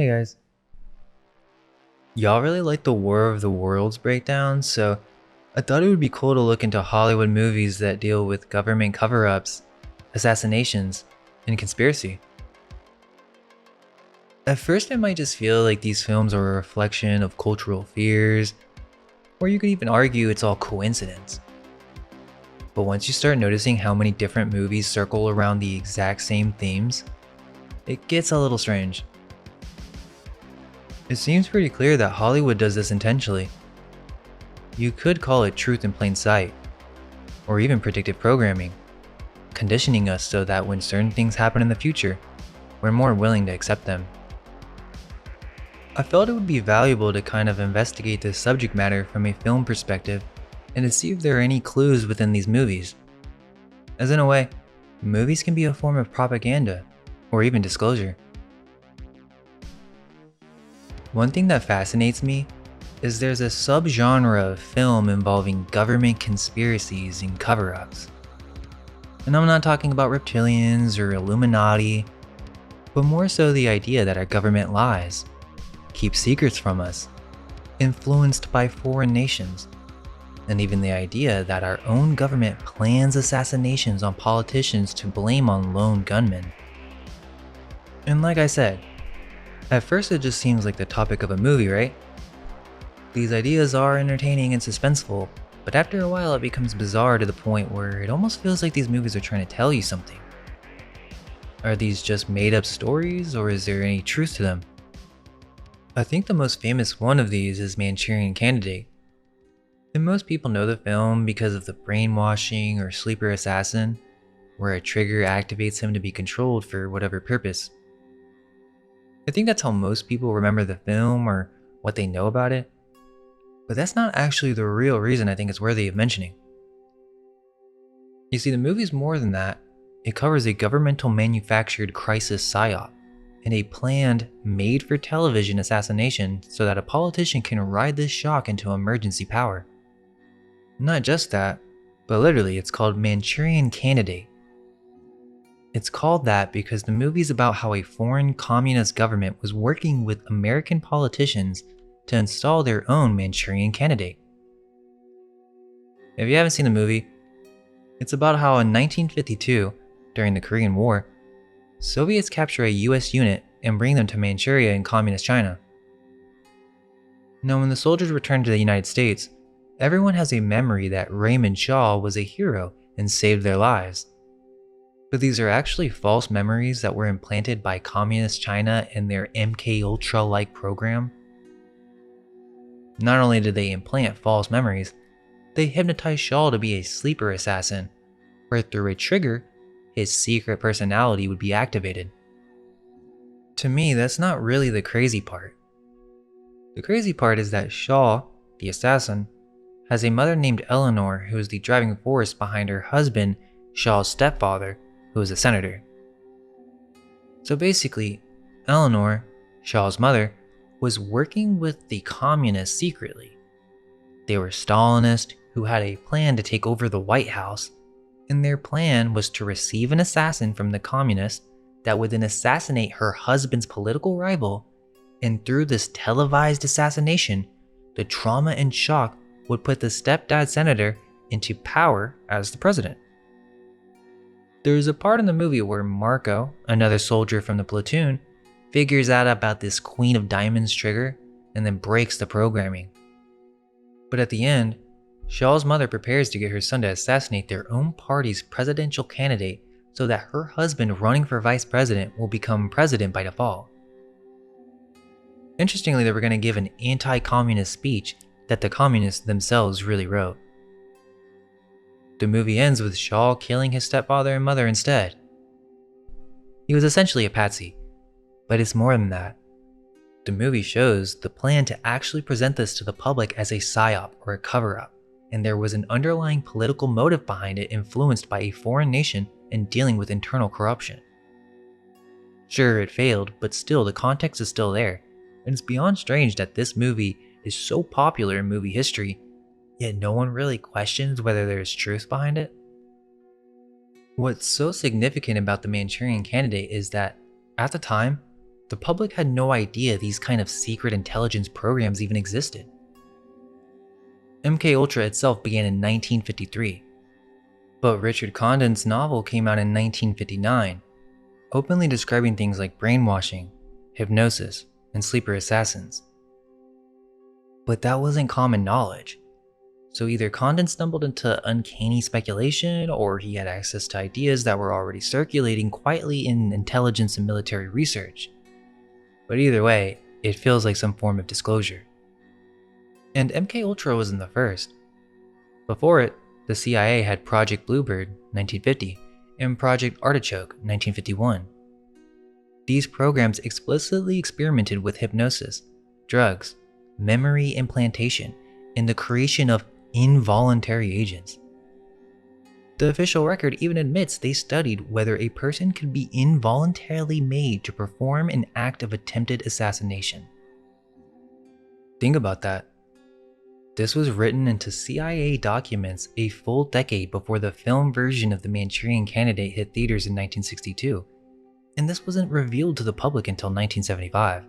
Hey guys. Y'all really like the War of the Worlds breakdown, so I thought it would be cool to look into Hollywood movies that deal with government cover-ups, assassinations, and conspiracy. At first it might just feel like these films are a reflection of cultural fears, or you could even argue it's all coincidence. But once you start noticing how many different movies circle around the exact same themes, it gets a little strange. It seems pretty clear that Hollywood does this intentionally. You could call it truth in plain sight, or even predictive programming, conditioning us so that when certain things happen in the future, we're more willing to accept them. I felt it would be valuable to kind of investigate this subject matter from a film perspective and to see if there are any clues within these movies. As in a way, movies can be a form of propaganda, or even disclosure. One thing that fascinates me is there's a subgenre of film involving government conspiracies and cover-ups. And I'm not talking about reptilians or Illuminati, but more so the idea that our government lies, keeps secrets from us, influenced by foreign nations, and even the idea that our own government plans assassinations on politicians to blame on lone gunmen. And like I said, at first it just seems like the topic of a movie, right? These ideas are entertaining and suspenseful, but after a while it becomes bizarre to the point where it almost feels like these movies are trying to tell you something. Are these just made up stories, or is there any truth to them? I think the most famous one of these is Manchurian Candidate. And most people know the film because of the brainwashing or sleeper assassin, where a trigger activates him to be controlled for whatever purpose. I think that's how most people remember the film or what they know about it, but that's not actually the real reason I think it's worthy of mentioning. You see, the movie's more than that. It covers a governmental manufactured crisis psyop and a planned, made-for-television assassination so that a politician can ride this shock into emergency power. Not just that, but literally it's called Manchurian Candidate. It's called that because the movie's about how a foreign communist government was working with American politicians to install their own Manchurian Candidate. If you haven't seen the movie, it's about how in 1952, during the Korean War, Soviets capture a US unit and bring them to Manchuria in communist China. Now when the soldiers return to the United States, everyone has a memory that Raymond Shaw was a hero and saved their lives. But these are actually false memories that were implanted by Communist China in their MK Ultra-like program. Not only did they implant false memories, they hypnotized Shaw to be a sleeper assassin, where through a trigger, his secret personality would be activated. To me, that's not really the crazy part. The crazy part is that Shaw, the assassin, has a mother named Eleanor who is the driving force behind her husband, Shaw's stepfather, who is a senator. So basically, Eleanor, Shaw's mother, was working with the communists secretly. They were Stalinists who had a plan to take over the White House, and their plan was to receive an assassin from the communists that would then assassinate her husband's political rival, and through this televised assassination, the trauma and shock would put the stepdad senator into power as the president. There's a part in the movie where Marco, another soldier from the platoon, figures out about this Queen of Diamonds trigger and then breaks the programming. But at the end, Shaw's mother prepares to get her son to assassinate their own party's presidential candidate so that her husband running for vice president will become president by default. Interestingly, they were going to give an anti-communist speech that the communists themselves really wrote. The movie ends with Shaw killing his stepfather and mother instead. He was essentially a patsy, but it's more than that. The movie shows the plan to actually present this to the public as a psyop or a cover-up, and there was an underlying political motive behind it influenced by a foreign nation and dealing with internal corruption. Sure, it failed, but still the context is still there, and it's beyond strange that this movie is so popular in movie history, yet no one really questions whether there's truth behind it. What's so significant about the Manchurian Candidate is that, at the time, the public had no idea these kind of secret intelligence programs even existed. MKUltra itself began in 1953, but Richard Condon's novel came out in 1959, openly describing things like brainwashing, hypnosis, and sleeper assassins. But that wasn't common knowledge, so either Condon stumbled into uncanny speculation or he had access to ideas that were already circulating quietly in intelligence and military research. But either way, it feels like some form of disclosure. And MKUltra wasn't the first. Before it, the CIA had Project Bluebird, 1950, and Project Artichoke, 1951. These programs explicitly experimented with hypnosis, drugs, memory implantation, and the creation of involuntary agents. The official record even admits they studied whether a person could be involuntarily made to perform an act of attempted assassination. Think about that. This was written into CIA documents a full decade before the film version of the Manchurian Candidate hit theaters in 1962, and this wasn't revealed to the public until 1975.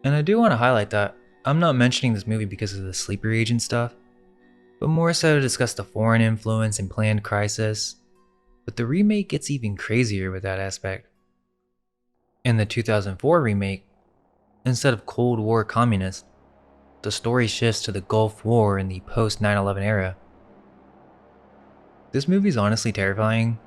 And I do want to highlight that I'm not mentioning this movie because of the sleeper agent stuff, but more so to discuss the foreign influence and planned crisis, but the remake gets even crazier with that aspect. In the 2004 remake, instead of Cold War communists, the story shifts to the Gulf War in the post-9/11 era. This movie's honestly terrifying.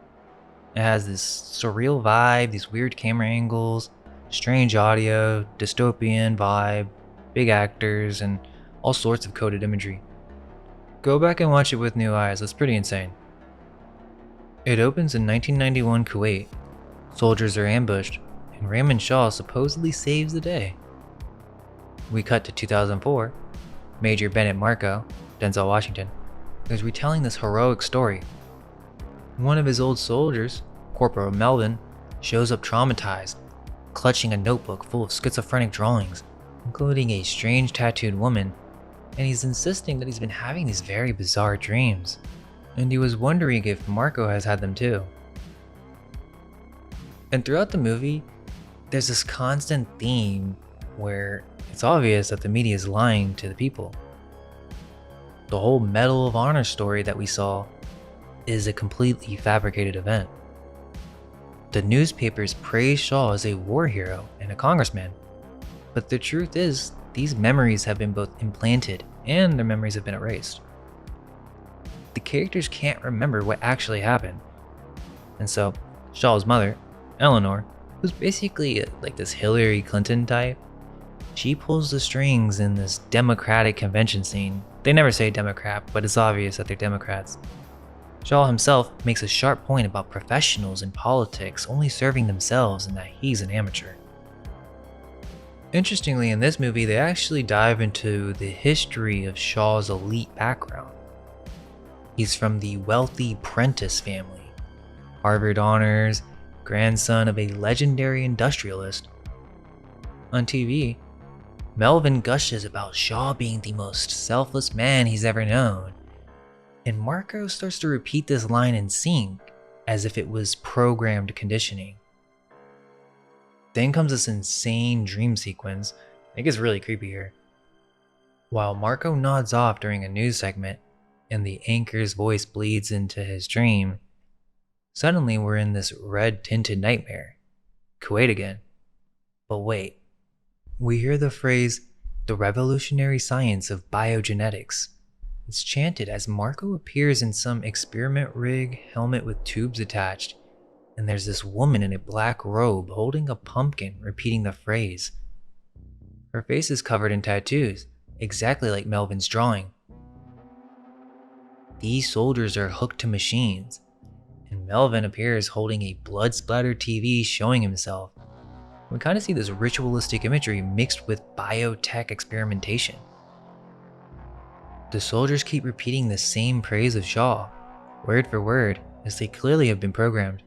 It has this surreal vibe, these weird camera angles, strange audio, dystopian vibe, big actors, and all sorts of coded imagery. Go back and watch it with new eyes, it's pretty insane. It opens in 1991 Kuwait. Soldiers are ambushed, and Raymond Shaw supposedly saves the day. We cut to 2004. Major Bennett Marco, Denzel Washington, is retelling this heroic story. One of his old soldiers, Corporal Melvin, shows up traumatized, clutching a notebook full of schizophrenic drawings, including a strange tattooed woman, and he's insisting that he's been having these very bizarre dreams, and he was wondering if Marco has had them too. And throughout the movie, there's this constant theme where it's obvious that the media is lying to the people. The whole Medal of Honor story that we saw is a completely fabricated event. The newspapers praise Shaw as a war hero and a congressman, but the truth is, these memories have been both implanted and their memories have been erased. The characters can't remember what actually happened. And so, Shaw's mother, Eleanor, who's basically like this Hillary Clinton type, she pulls the strings in this Democratic convention scene. They never say Democrat, but it's obvious that they're Democrats. Shaw himself makes a sharp point about professionals in politics only serving themselves and that he's an amateur. Interestingly, in this movie, they actually dive into the history of Shaw's elite background. He's from the wealthy Prentice family, Harvard honors, grandson of a legendary industrialist. On TV, Melvin gushes about Shaw being the most selfless man he's ever known, and Marco starts to repeat this line in sync as if it was programmed conditioning. Then comes this insane dream sequence. It gets really creepy here. While Marco nods off during a news segment and the anchor's voice bleeds into his dream, suddenly we're in this red-tinted nightmare. Kuwait again. But wait. We hear the phrase, "the revolutionary science of biogenetics." It's chanted as Marco appears in some experiment rig helmet with tubes attached, and there's this woman in a black robe holding a pumpkin repeating the phrase. Her face is covered in tattoos, exactly like Melvin's drawing. These soldiers are hooked to machines, and Melvin appears holding a blood-splattered TV showing himself. We kind of see this ritualistic imagery mixed with biotech experimentation. The soldiers keep repeating the same praise of Shaw, word for word, as they clearly have been programmed.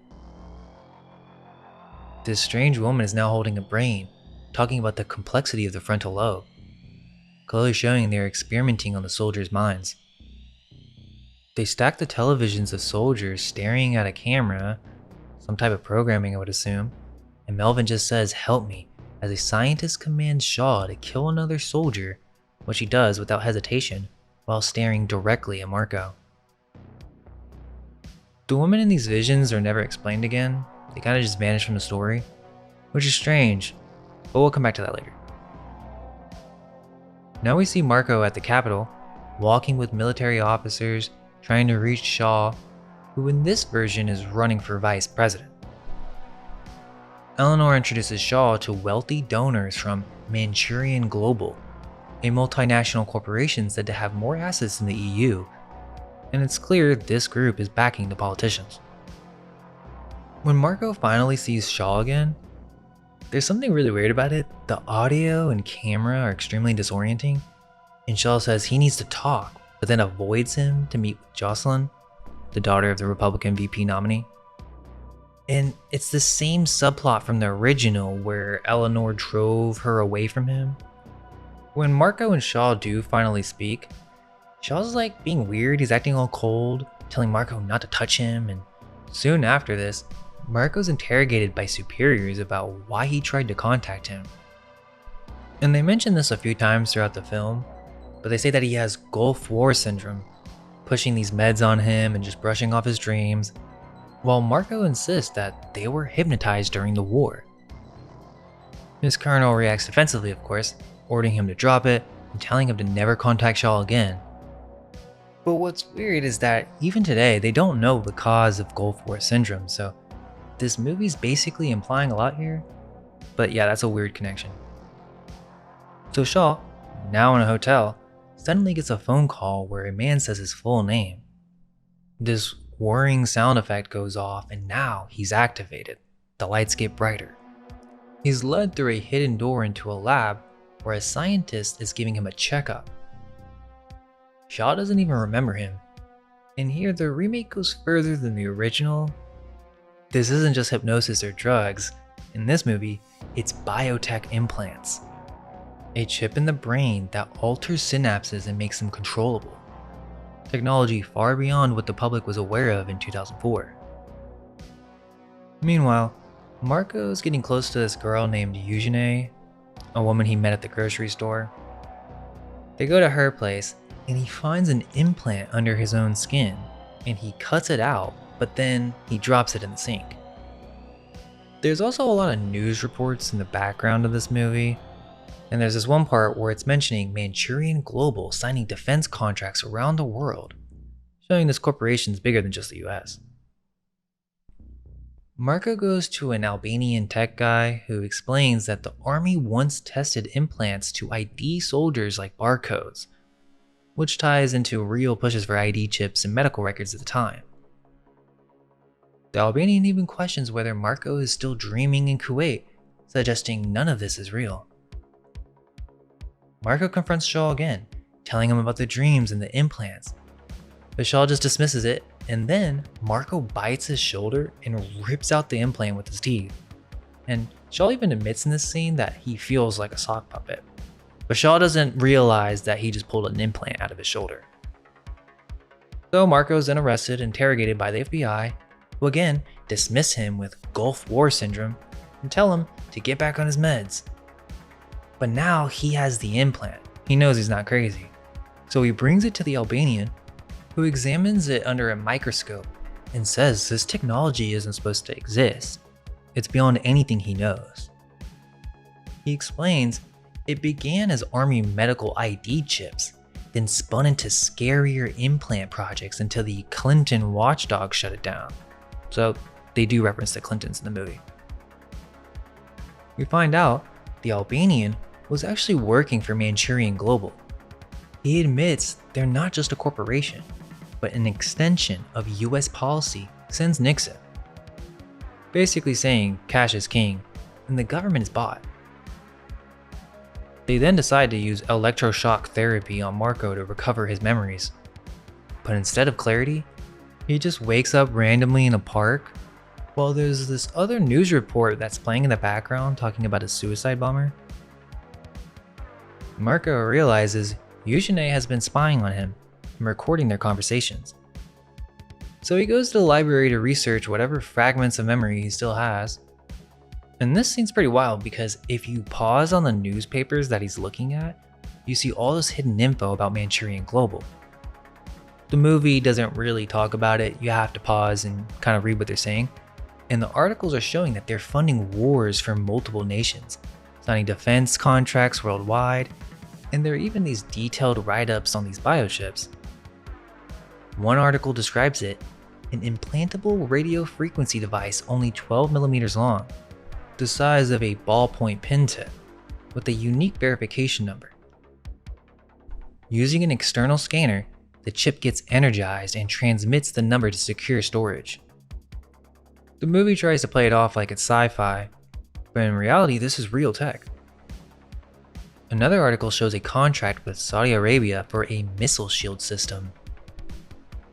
This strange woman is now holding a brain, talking about the complexity of the frontal lobe, clearly showing they are experimenting on the soldiers' minds. They stack the televisions of soldiers staring at a camera, some type of programming I would assume, and Melvin just says, "Help me," as a scientist commands Shaw to kill another soldier, which he does without hesitation while staring directly at Marco. The women in these visions are never explained again. They kind of just vanish from the story, which is strange, but we'll come back to that later. Now we see Marco at the Capitol, walking with military officers, trying to reach Shaw, who in this version is running for vice president. Eleanor introduces Shaw to wealthy donors from Manchurian Global, a multinational corporation said to have more assets in the EU, and it's clear this group is backing the politicians. When Marco finally sees Shaw again, there's something really weird about it. The audio and camera are extremely disorienting, and Shaw says he needs to talk, but then avoids him to meet with Jocelyn, the daughter of the Republican VP nominee. And it's the same subplot from the original where Eleanor drove her away from him. When Marco and Shaw do finally speak, Shaw's like being weird, he's acting all cold, telling Marco not to touch him, and soon after this, Marco's interrogated by superiors about why he tried to contact him. And they mention this a few times throughout the film, but they say that he has Gulf War syndrome, pushing these meds on him and just brushing off his dreams, while Marco insists that they were hypnotized during the war. His colonel reacts defensively, of course, ordering him to drop it and telling him to never contact Shaw again. But what's weird is that even today they don't know the cause of Gulf War syndrome, so this movie's basically implying a lot here, but yeah, that's a weird connection. So Shaw, now in a hotel, suddenly gets a phone call where a man says his full name. This whirring sound effect goes off and now he's activated. The lights get brighter. He's led through a hidden door into a lab where a scientist is giving him a checkup. Shaw doesn't even remember him. And here the remake goes further than the original. This isn't just hypnosis or drugs. In this movie, it's biotech implants. A chip in the brain that alters synapses and makes them controllable. Technology far beyond what the public was aware of in 2004. Meanwhile, Marco's getting close to this girl named Eugenie, a woman he met at the grocery store. They go to her place, and he finds an implant under his own skin, and he cuts it out, but then he drops it in the sink. There's also a lot of news reports in the background of this movie, and there's this one part where it's mentioning Manchurian Global signing defense contracts around the world, showing this corporation's bigger than just the US. Marco goes to an Albanian tech guy who explains that the army once tested implants to ID soldiers like barcodes, which ties into real pushes for ID chips and medical records at the time. The Albanian even questions whether Marco is still dreaming in Kuwait, suggesting none of this is real. Marco confronts Shaw again, telling him about the dreams and the implants, but Shaw just dismisses it, and then Marco bites his shoulder and rips out the implant with his teeth. And Shaw even admits in this scene that he feels like a sock puppet, but Shaw doesn't realize that he just pulled an implant out of his shoulder. So Marco's then arrested and interrogated by the FBI, who again dismiss him with Gulf War syndrome and tell him to get back on his meds. But now he has the implant. He knows he's not crazy. So he brings it to the Albanian, who examines it under a microscope and says this technology isn't supposed to exist. It's beyond anything he knows. He explains it began as Army medical ID chips, then spun into scarier implant projects until the Clinton watchdog shut it down. So they do reference the Clintons in the movie. We find out the Albanian was actually working for Manchurian Global. He admits they're not just a corporation, but an extension of US policy since Nixon. Basically saying cash is king and the government is bought. They then decide to use electroshock therapy on Marco to recover his memories. But instead of clarity, he just wakes up randomly in a park while there's this other news report that's playing in the background talking about a suicide bomber. Marco realizes Eugenie has been spying on him and recording their conversations. So he goes to the library to research whatever fragments of memory he still has. And this seems pretty wild because if you pause on the newspapers that he's looking at, you see all this hidden info about Manchurian Global. The movie doesn't really talk about it, you have to pause and kind of read what they're saying. And the articles are showing that they're funding wars for multiple nations, signing defense contracts worldwide, and there are even these detailed write-ups on these biochips. One article describes it, an implantable radio frequency device only 12 millimeters long, the size of a ballpoint pen tip, with a unique verification number. Using an external scanner, the chip gets energized and transmits the number to secure storage. The movie tries to play it off like it's sci-fi, but in reality this is real tech. Another article shows a contract with Saudi Arabia for a missile shield system.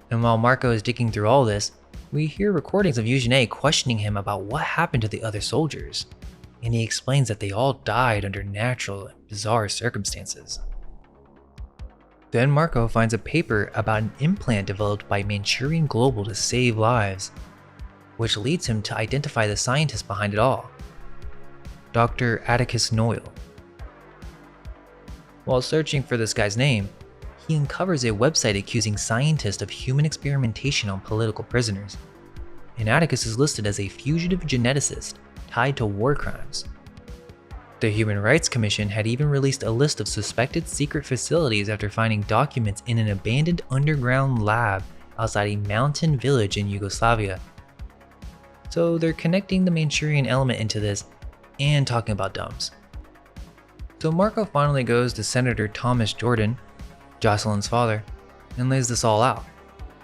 And while Marco is digging through all this, we hear recordings of Eugene questioning him about what happened to the other soldiers, and he explains that they all died under natural and bizarre circumstances. Then Marco finds a paper about an implant developed by Manchurian Global to save lives, which leads him to identify the scientist behind it all, Dr. Atticus Noyle. While searching for this guy's name, he uncovers a website accusing scientists of human experimentation on political prisoners, and Atticus is listed as a fugitive geneticist tied to war crimes. The Human Rights Commission had even released a list of suspected secret facilities after finding documents in an abandoned underground lab outside a mountain village in Yugoslavia. So they're connecting the Manchurian element into this and talking about dumps. So Marco finally goes to Senator Thomas Jordan, Jocelyn's father, and lays this all out.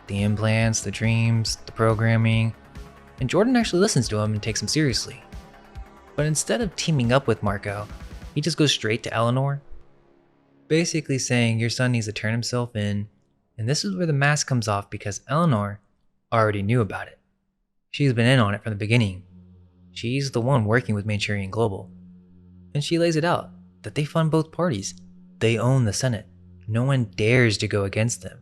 The implants, the dreams, the programming, and Jordan actually listens to him and takes him seriously. But instead of teaming up with Marco, he just goes straight to Eleanor, basically saying your son needs to turn himself in, and this is where the mask comes off because Eleanor already knew about it. She's been in on it from the beginning. She's the one working with Manchurian Global. And she lays it out that they fund both parties. They own the Senate. No one dares to go against them.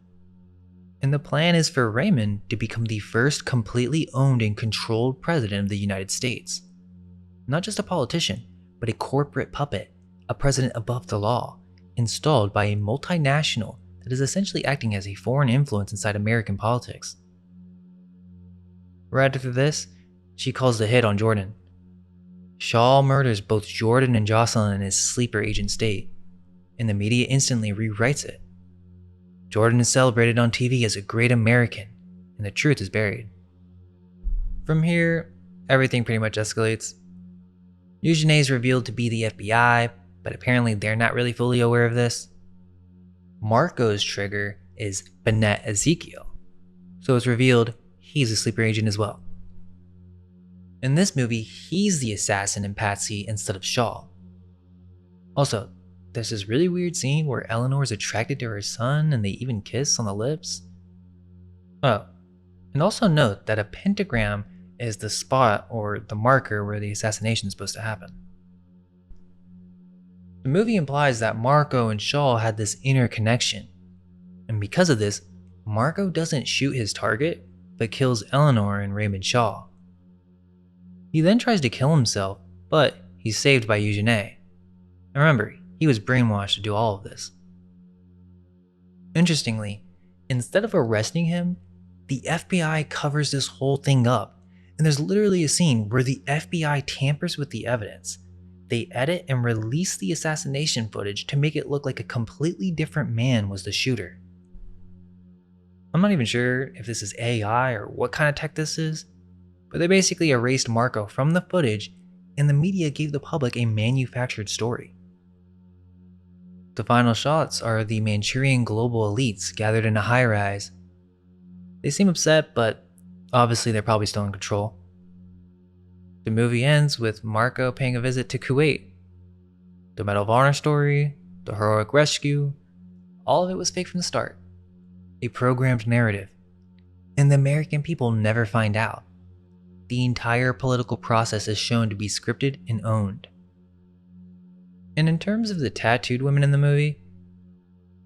And the plan is for Raymond to become the first completely owned and controlled president of the United States. Not just a politician, but a corporate puppet, a president above the law, installed by a multinational that is essentially acting as a foreign influence inside American politics. Right after this, she calls the hit on Jordan. Shaw murders both Jordan and Jocelyn in his sleeper agent state, and the media instantly rewrites it. Jordan is celebrated on TV as a great American, and the truth is buried. From here, everything pretty much escalates. Eugene is revealed to be the FBI, but apparently they're not really fully aware of this. Marco's trigger is Benet Ezekiel, so it's revealed he's a sleeper agent as well. In this movie, he's the assassin in Patsy instead of Shaw. Also, there's this really weird scene where Eleanor is attracted to her son and they even kiss on the lips. Oh, and also note that a pentagram is the spot or the marker where the assassination is supposed to happen. The movie implies that Marco and Shaw had this inner connection, and because of this, Marco doesn't shoot his target, but kills Eleanor and Raymond Shaw. He then tries to kill himself, but he's saved by Eugene. And remember, he was brainwashed to do all of this. Interestingly, instead of arresting him, the FBI covers this whole thing up, and there's literally a scene where the FBI tampers with the evidence. They edit and release the assassination footage to make it look like a completely different man was the shooter. I'm not even sure if this is AI or what kind of tech this is, but they basically erased Marco from the footage and the media gave the public a manufactured story. The final shots are the Manchurian Global elites gathered in a high-rise. They seem upset, but obviously they're probably still in control. The movie ends with Marco paying a visit to Kuwait. The Medal of Honor story, the heroic rescue, all of it was fake from the start. A programmed narrative. And the American people never find out. The entire political process is shown to be scripted and owned. And in terms of the tattooed women in the movie,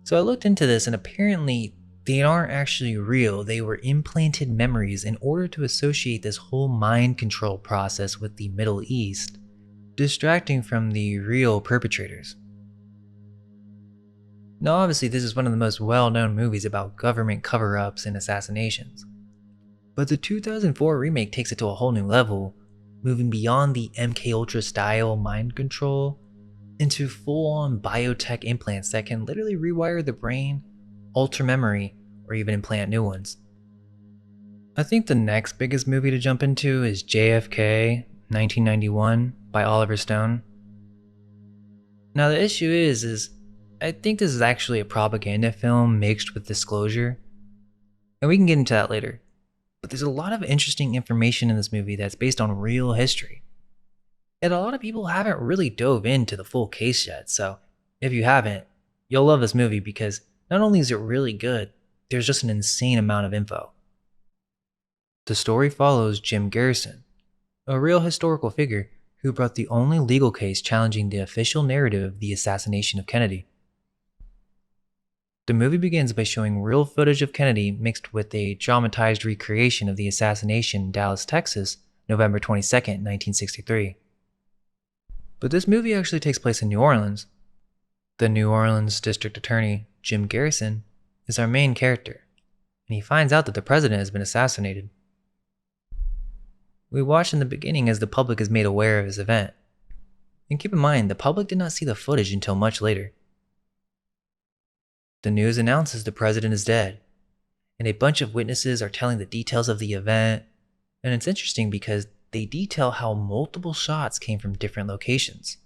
so I looked into this and apparently they aren't actually real. They were implanted memories in order to associate this whole mind control process with the Middle East distracting from the real perpetrators. Now, obviously, this is one of the most well-known movies about government cover-ups and assassinations. But the 2004 remake takes it to a whole new level, moving beyond the MK Ultra style mind control into full-on biotech implants that can literally rewire the brain, alter memory, or even implant new ones. I think the next biggest movie to jump into is JFK 1991 by Oliver Stone. Now the issue is I think this is actually a propaganda film mixed with disclosure, and we can get into that later. But there's a lot of interesting information in this movie that's based on real history. And a lot of people haven't really dove into the full case yet, so if you haven't, you'll love this movie because not only is it really good, there's just an insane amount of info. The story follows Jim Garrison, a real historical figure who brought the only legal case challenging the official narrative of the assassination of Kennedy. The movie begins by showing real footage of Kennedy mixed with a dramatized recreation of the assassination in Dallas, Texas, November 22, 1963. But this movie actually takes place in New Orleans. The New Orleans District Attorney, Jim Garrison, is our main character, and he finds out that the president has been assassinated. We watch in the beginning as the public is made aware of this event. And keep in mind, the public did not see the footage until much later. The news announces the president is dead, and a bunch of witnesses are telling the details of the event, and it's interesting because they detail how multiple shots came from different locations.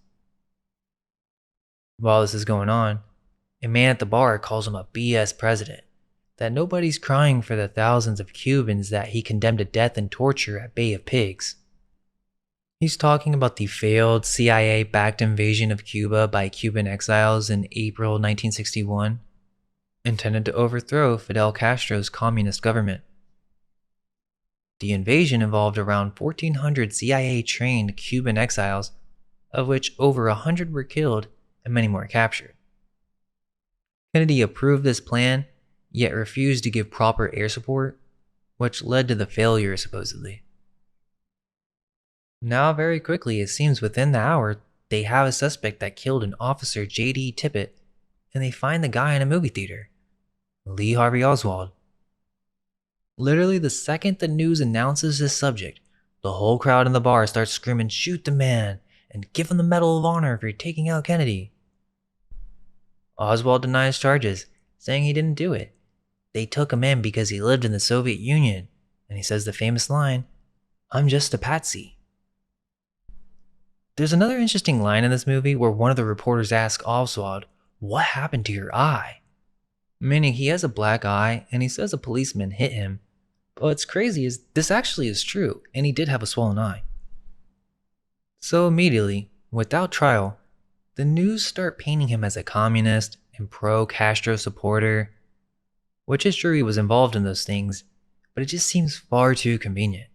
While this is going on, a man at the bar calls him a BS president, that nobody's crying for the thousands of Cubans that he condemned to death and torture at Bay of Pigs. He's talking about the failed CIA-backed invasion of Cuba by Cuban exiles in April 1961, intended to overthrow Fidel Castro's communist government. The invasion involved around 1,400 CIA-trained Cuban exiles, of which over 100 were killed and many more captured. Kennedy approved this plan, yet refused to give proper air support, which led to the failure supposedly. Now very quickly, it seems within the hour, they have a suspect that killed an officer, J.D. Tippit, and they find the guy in a movie theater, Lee Harvey Oswald. Literally the second the news announces this subject, the whole crowd in the bar starts screaming, "Shoot the man, and give him the Medal of Honor for taking out Kennedy." Oswald denies charges, saying he didn't do it. They took him in because he lived in the Soviet Union, and he says the famous line, "I'm just a patsy." There's another interesting line in this movie where one of the reporters asks Oswald, "What happened to your eye?" Meaning he has a black eye, and he says a policeman hit him. But what's crazy is this actually is true, and he did have a swollen eye. So immediately, without trial, the news start painting him as a communist and pro-Castro supporter, which is true he was involved in those things, but it just seems far too convenient.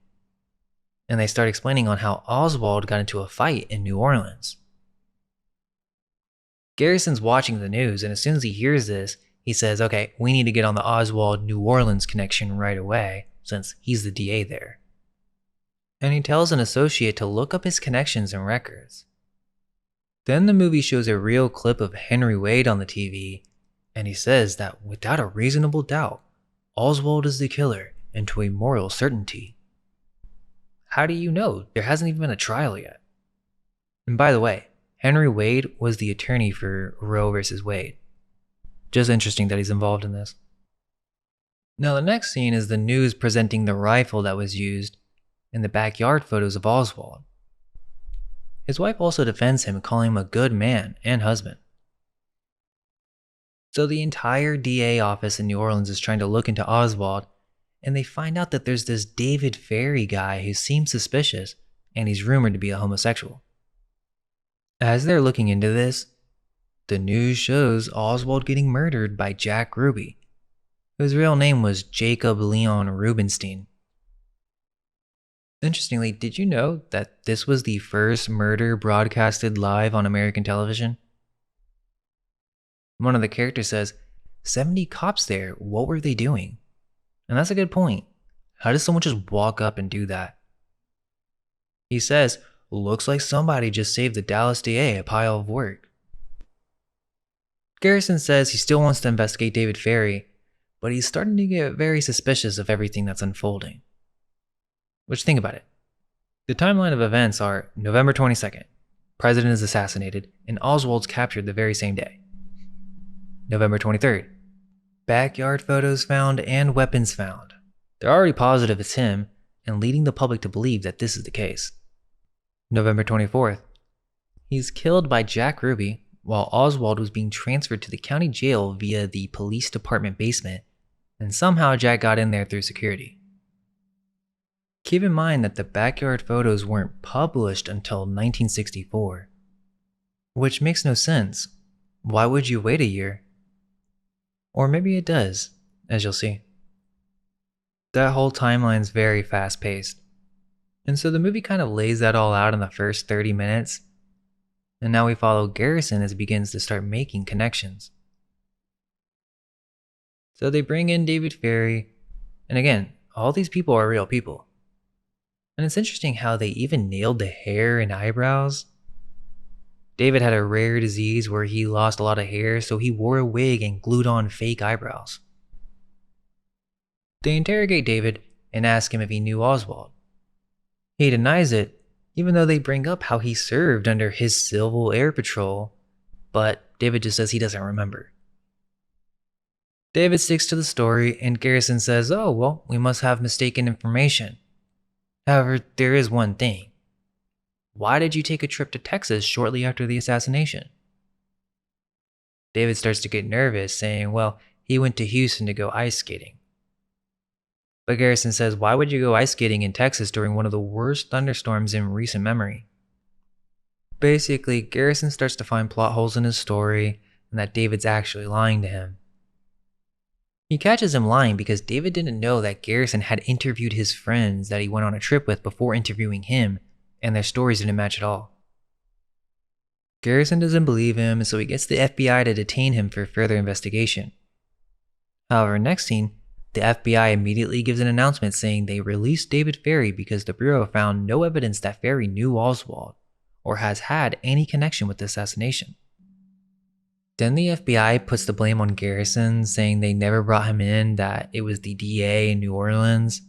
And they start explaining on how Oswald got into a fight in New Orleans. Garrison's watching the news, and as soon as he hears this, he says, okay, we need to get on the Oswald-New Orleans connection right away, since he's the DA there. And he tells an associate to look up his connections and records. Then the movie shows a real clip of Henry Wade on the TV, and he says that without a reasonable doubt, Oswald is the killer and to a moral certainty. How do you know? There hasn't even been a trial yet. And by the way, Henry Wade was the attorney for Roe versus Wade. Just interesting that he's involved in this. Now the next scene is the news presenting the rifle that was used and the backyard photos of Oswald. His wife also defends him, calling him a good man and husband. So the entire DA office in New Orleans is trying to look into Oswald, and they find out that there's this David Ferrie guy who seems suspicious, and he's rumored to be a homosexual. As they're looking into this, the news shows Oswald getting murdered by Jack Ruby, whose real name was Jacob Leon Rubenstein. Interestingly, did you know that this was the first murder broadcasted live on American television? One of the characters says, 70 cops there, what were they doing? And that's a good point. How does someone just walk up and do that? He says, Looks like somebody just saved the Dallas DA a pile of work. Garrison says he still wants to investigate David Ferrie, but he's starting to get very suspicious of everything that's unfolding. Which, think about it. The timeline of events are November 22nd, President is assassinated, and Oswald's captured the very same day. November 23rd, backyard photos found and weapons found. They're already positive it's him, and leading the public to believe that this is the case. November 24th, he's killed by Jack Ruby while Oswald was being transferred to the county jail via the police department basement, and somehow Jack got in there through security. Keep in mind that the backyard photos weren't published until 1964, which makes no sense. Why would you wait a year? Or maybe it does, as you'll see. That whole timeline's very fast-paced, and so the movie kind of lays that all out in the first 30 minutes, and now we follow Garrison as he begins to start making connections. So they bring in David Ferrie, and again, all these people are real people. And it's interesting how they even nailed the hair and eyebrows. David had a rare disease where he lost a lot of hair, so he wore a wig and glued on fake eyebrows. They interrogate David and ask him if he knew Oswald. He denies it, even though they bring up how he served under his Civil Air Patrol, but David just says he doesn't remember. David sticks to the story, and Garrison says, "Oh, well, we must have mistaken information. However, there is one thing. Why did you take a trip to Texas shortly after the assassination?" David starts to get nervous, saying, well, he went to Houston to go ice skating. But Garrison says, why would you go ice skating in Texas during one of the worst thunderstorms in recent memory? Basically, Garrison starts to find plot holes in his story and that David's actually lying to him. He catches him lying because David didn't know that Garrison had interviewed his friends that he went on a trip with before interviewing him, and their stories didn't match at all. Garrison doesn't believe him, so he gets the FBI to detain him for further investigation. However, next scene, the FBI immediately gives an announcement saying they released David Ferrie because the Bureau found no evidence that Ferrie knew Oswald or has had any connection with the assassination. Then the FBI puts the blame on Garrison, saying they never brought him in, that it was the DA in New Orleans.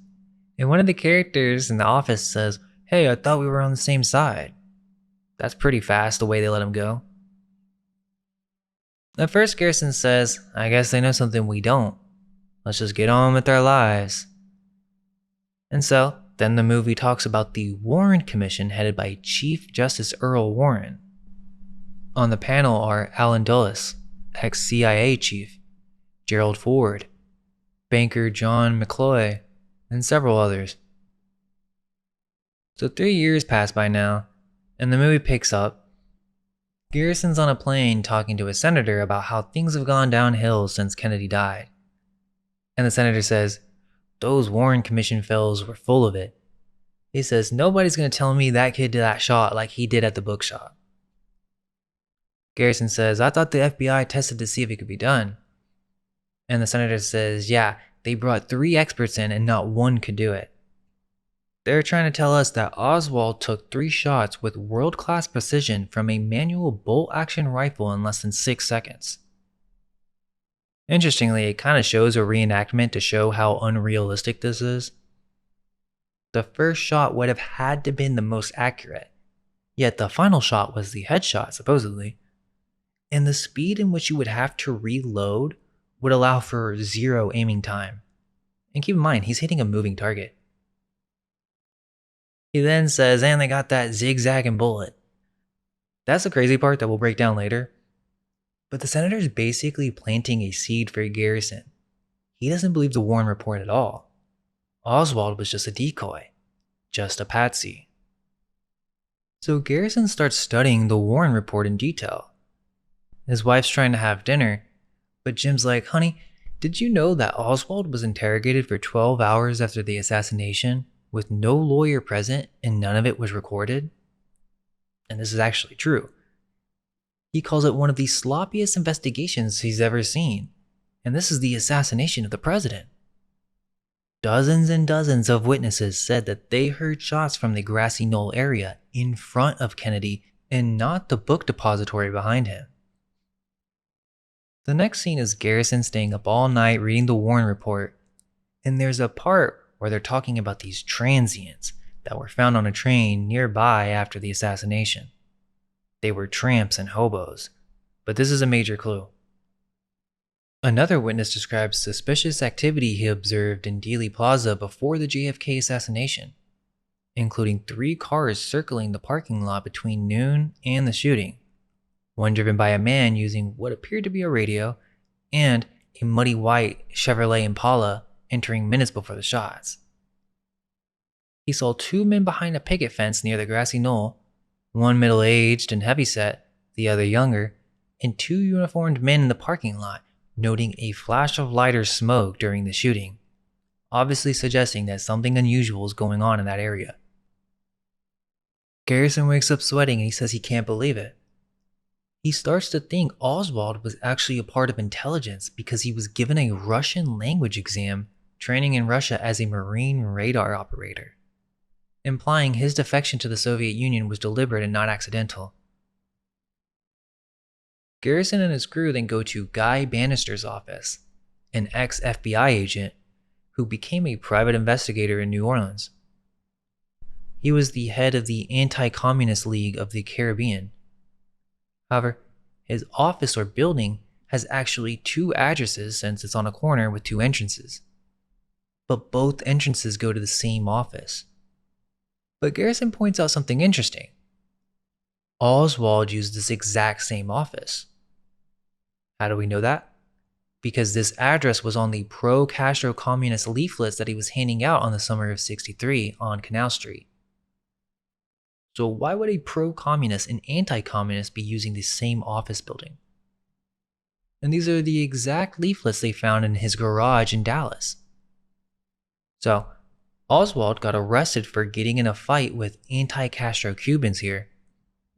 And one of the characters in the office says, "Hey, I thought we were on the same side." That's pretty fast the way they let him go. At first, Garrison says, "I guess they know something we don't. Let's just get on with our lives." And so, then the movie talks about the Warren Commission headed by Chief Justice Earl Warren. On the panel are Alan Dulles, ex-CIA chief, Gerald Ford, banker John McCloy, and several others. So 3 years pass by now, and the movie picks up. Garrison's on a plane talking to a senator about how things have gone downhill since Kennedy died. And the senator says, "Those Warren Commission fellows were full of it." He says, "Nobody's going to tell me that kid did that shot like he did at the bookshop." Garrison says, "I thought the FBI tested to see if it could be done." And the senator says, "Yeah, they brought 3 experts in and not one could do it. They're trying to tell us that Oswald took 3 shots with world-class precision from a manual bolt-action rifle in less than 6 seconds. Interestingly, it kind of shows a reenactment to show how unrealistic this is. The first shot would have had to have been the most accurate, yet the final shot was the headshot, supposedly. And the speed in which you would have to reload would allow for 0 aiming time. And keep in mind, he's hitting a moving target. He then says, "And they got that zigzagging bullet." That's the crazy part that we'll break down later. But the senator's basically planting a seed for Garrison. He doesn't believe the Warren report at all. Oswald was just a decoy, just a patsy. So Garrison starts studying the Warren report in detail. His wife's trying to have dinner, but Jim's like, "Honey, did you know that Oswald was interrogated for 12 hours after the assassination with no lawyer present and none of it was recorded?" And this is actually true. He calls it one of the sloppiest investigations he's ever seen, and this is the assassination of the president. Dozens and dozens of witnesses said that they heard shots from the grassy knoll area in front of Kennedy and not the book depository behind him. The next scene is Garrison staying up all night reading the Warren report, and there's a part where they're talking about these transients that were found on a train nearby after the assassination. They were tramps and hobos, but this is a major clue. Another witness describes suspicious activity he observed in Dealey Plaza before the JFK assassination, including 3 cars circling the parking lot between noon and the shooting, one driven by a man using what appeared to be a radio, and a muddy white Chevrolet Impala entering minutes before the shots. He saw 2 men behind a picket fence near the grassy knoll, one middle-aged and heavyset, the other younger, and 2 uniformed men in the parking lot, noting a flash of lighter smoke during the shooting, obviously suggesting that something unusual is going on in that area. Garrison wakes up sweating and he says he can't believe it. He starts to think Oswald was actually a part of intelligence because he was given a Russian language exam training in Russia as a Marine radar operator, implying his defection to the Soviet Union was deliberate and not accidental. Garrison and his crew then go to Guy Bannister's office, an ex-FBI agent who became a private investigator in New Orleans. He was the head of the Anti-Communist League of the Caribbean. However, his office or building has actually 2 addresses since it's on a corner with 2 entrances. But both entrances go to the same office. But Garrison points out something interesting. Oswald used this exact same office. How do we know that? Because this address was on the pro-Castro communist leaflets that he was handing out on the summer of '63 on Canal Street. So why would a pro-communist and anti-communist be using the same office building? And these are the exact leaflets they found in his garage in Dallas. So Oswald got arrested for getting in a fight with anti-Castro Cubans here,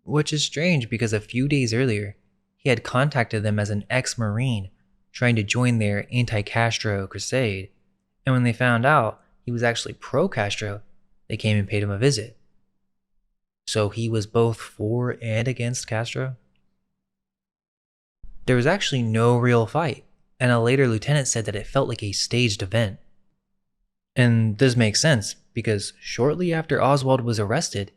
which is strange because a few days earlier, he had contacted them as an ex-Marine trying to join their anti-Castro crusade, and when they found out he was actually pro-Castro, they came and paid him a visit. So he was both for and against Castro? There was actually no real fight, and a later lieutenant said that it felt like a staged event. And this makes sense, because shortly after Oswald was arrested,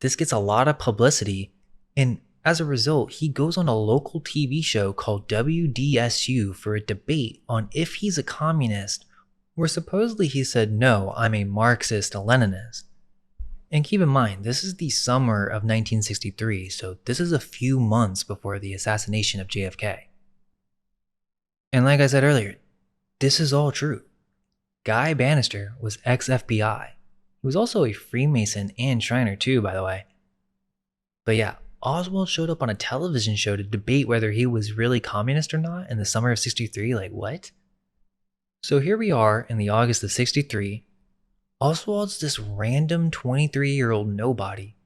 this gets a lot of publicity, and as a result, he goes on a local TV show called WDSU for a debate on if he's a communist, where supposedly he said, no, I'm a Marxist-Leninist. And keep in mind, this is the summer of 1963, so this is a few months before the assassination of JFK. And like I said earlier, this is all true. Guy Bannister was ex-FBI. He was also a Freemason and Shriner too, by the way. But yeah, Oswald showed up on a television show to debate whether he was really communist or not in the summer of '63, like what? So here we are in the August of '63. Oswald's this random 23-year-old nobody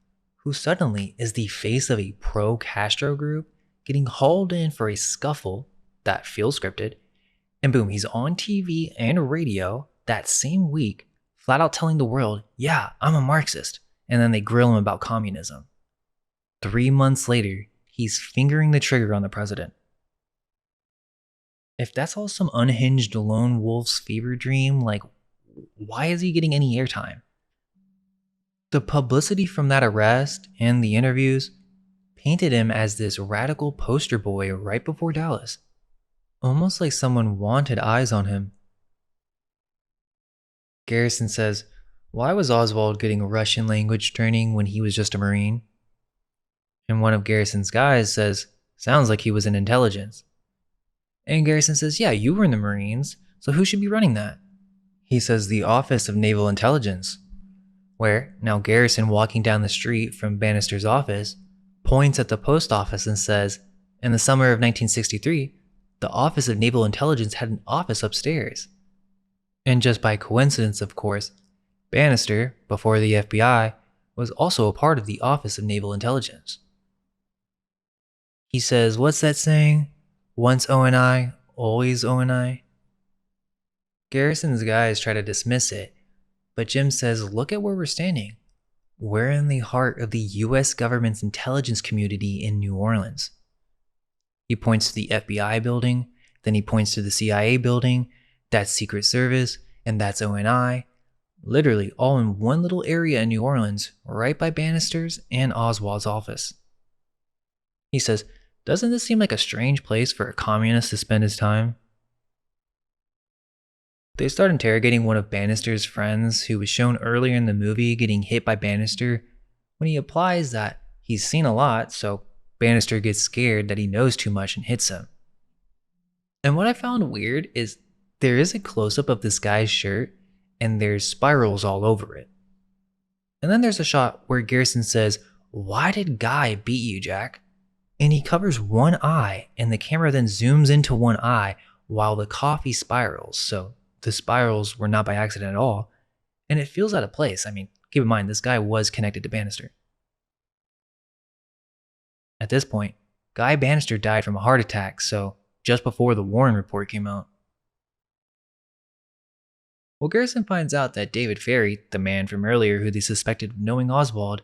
who suddenly is the face of a pro-Castro group getting hauled in for a scuffle that feels scripted, and boom, he's on TV and radio that same week, flat out telling the world, yeah, I'm a Marxist, and then they grill him about communism. 3 months later, he's fingering the trigger on the president. If that's all some unhinged lone wolf's fever dream, like, why is he getting any airtime? The publicity from that arrest and the interviews painted him as this radical poster boy right before Dallas, almost like someone wanted eyes on him. Garrison says, why was Oswald getting Russian language training when he was just a Marine? And one of Garrison's guys says, sounds like he was in intelligence. And Garrison says, yeah, you were in the Marines, so who should be running that? He says the Office of Naval Intelligence, where now Garrison, walking down the street from Bannister's office, points at the post office and says, in the summer of 1963, the Office of Naval Intelligence had an office upstairs. And just by coincidence, of course, Bannister, before the FBI, was also a part of the Office of Naval Intelligence. He says, what's that saying? Once ONI, always ONI? Garrison's guys try to dismiss it, but Jim says, look at where we're standing. We're in the heart of the US government's intelligence community in New Orleans. He points to the FBI building, then he points to the CIA building, that's Secret Service, and that's ONI. Literally all in one little area in New Orleans, right by Bannister's and Oswald's office. He says, doesn't this seem like a strange place for a communist to spend his time? They start interrogating one of Bannister's friends who was shown earlier in the movie getting hit by Bannister when he implies that he's seen a lot, so Bannister gets scared that he knows too much and hits him. And what I found weird is there is a close-up of this guy's shirt and there's spirals all over it. And then there's a shot where Garrison says, "Why did Guy beat you, Jack?" And he covers one eye and the camera then zooms into one eye while the coffee spirals, so the spirals were not by accident at all, and it feels out of place. I mean, keep in mind, this guy was connected to Bannister. At this point, Guy Bannister died from a heart attack, so just before the Warren report came out. Well, Garrison finds out that David Ferrie, the man from earlier who they suspected of knowing Oswald,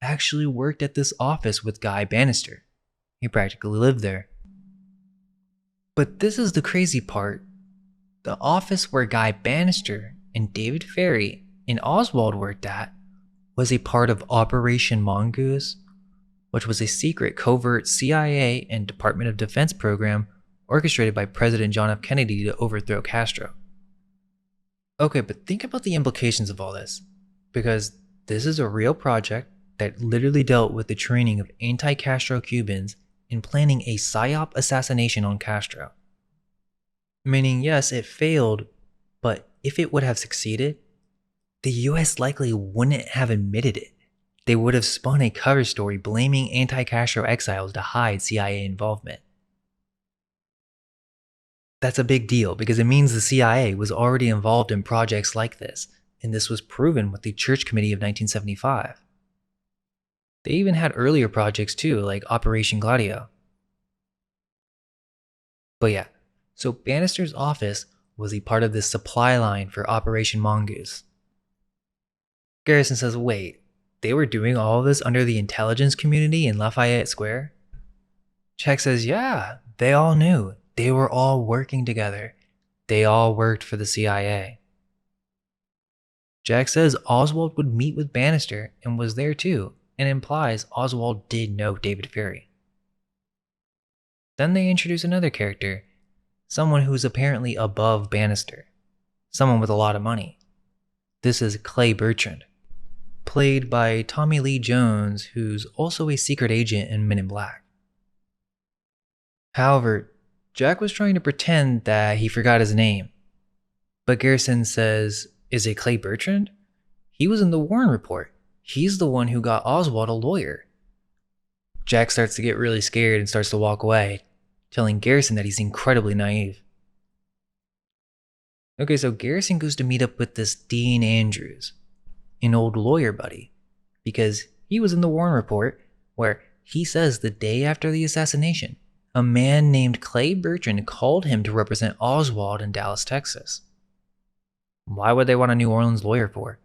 actually worked at this office with Guy Bannister. He practically lived there. But this is the crazy part. The office where Guy Bannister and David Ferrie and Oswald worked at was a part of Operation Mongoose, which was a secret covert CIA and Department of Defense program orchestrated by President John F. Kennedy to overthrow Castro. Okay, but think about the implications of all this, because this is a real project that literally dealt with the training of anti-Castro Cubans in planning a PSYOP assassination on Castro. Meaning, yes, it failed, but if it would have succeeded, the US likely wouldn't have admitted it. They would have spun a cover story blaming anti-Castro exiles to hide CIA involvement. That's a big deal because it means the CIA was already involved in projects like this, and this was proven with the Church Committee of 1975. They even had earlier projects too, like Operation Gladio. But yeah, so Bannister's office was a part of this supply line for Operation Mongoose. Garrison says, wait, they were doing all of this under the intelligence community in Lafayette Square? Jack says, yeah, they all knew. They were all working together. They all worked for the CIA. Jack says Oswald would meet with Bannister and was there too, and implies Oswald did know David Ferrie. Then they introduce another character, someone who's apparently above Bannister, someone with a lot of money. This is Clay Bertrand, played by Tommy Lee Jones, who's also a secret agent in Men in Black. However, Jack was trying to pretend that he forgot his name, but Garrison says, is it Clay Bertrand? He was in the Warren report. He's the one who got Oswald a lawyer. Jack starts to get really scared and starts to walk away, telling Garrison that he's incredibly naive. Okay, so Garrison goes to meet up with this Dean Andrews, an old lawyer buddy, because he was in the Warren report where he says the day after the assassination, a man named Clay Bertrand called him to represent Oswald in Dallas, Texas. Why would they want a New Orleans lawyer for?